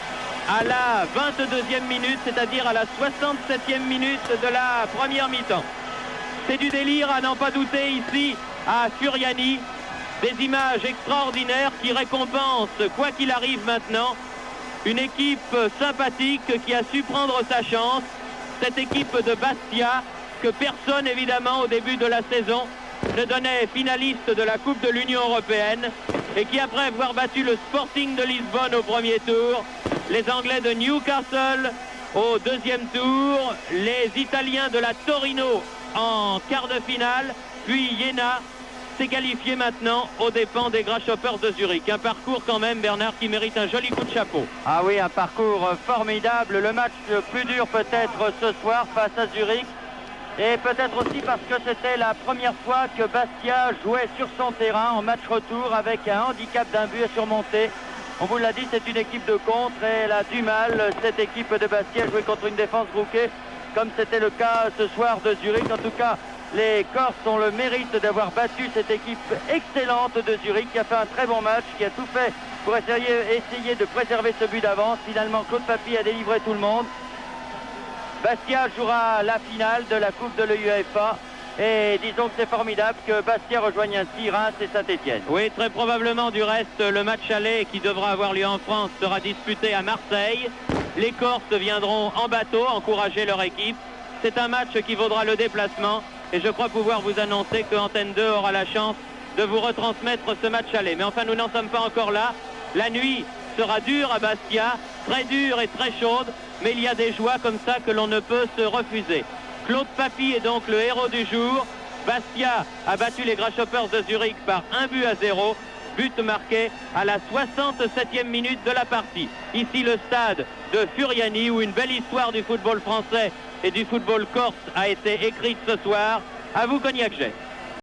à la 22e minute, c'est-à-dire à la 67e minute de la première mi-temps. C'est du délire à n'en pas douter ici à Furiani. Des images extraordinaires qui récompensent, quoi qu'il arrive maintenant, une équipe sympathique qui a su prendre sa chance. Cette équipe de Bastia que personne évidemment au début de la saison ne donnait finaliste de la Coupe de l'Union Européenne et qui, après avoir battu le Sporting de Lisbonne au premier tour, les Anglais de Newcastle au deuxième tour, les Italiens de la Torino en quart de finale, puis Iéna s'est qualifié maintenant aux dépens des Grasshoppers de Zurich. Un parcours quand même, Bernard, qui mérite un joli coup de chapeau. Ah oui, un parcours formidable. Le match le plus dur peut-être ce soir face à Zurich. Et peut-être aussi parce que c'était la première fois que Bastia jouait sur son terrain en match retour avec un handicap d'un but à surmonter. On vous l'a dit, c'est une équipe de contre et elle a du mal, cette équipe de Bastia, à jouer contre une défense brouquée, comme c'était le cas ce soir de Zurich. En tout cas, les Corses ont le mérite d'avoir battu cette équipe excellente de Zurich, qui a fait un très bon match, qui a tout fait pour essayer de préserver ce but d'avance. Finalement, Claude Papy a délivré tout le monde. Bastia jouera la finale de la Coupe de l'UEFA. Et disons que c'est formidable que Bastia rejoigne ainsi Reims et Saint-Etienne. Oui, très probablement. Du reste, le match aller qui devra avoir lieu en France sera disputé à Marseille. Les Corses viendront en bateau encourager leur équipe. C'est un match qui vaudra le déplacement. Et je crois pouvoir vous annoncer que Antenne 2 aura la chance de vous retransmettre ce match aller. Mais enfin, nous n'en sommes pas encore là. La nuit sera dure à Bastia, très dure et très chaude. Mais il y a des joies comme ça que l'on ne peut se refuser. Claude Papy est donc le héros du jour. Bastia a battu les Grasshoppers de Zurich par 1-0. But marqué à la 67e minute de la partie. Ici le stade de Furiani, où une belle histoire du football français et du football corse a été écrite ce soir. À vous, Cognac-Jet.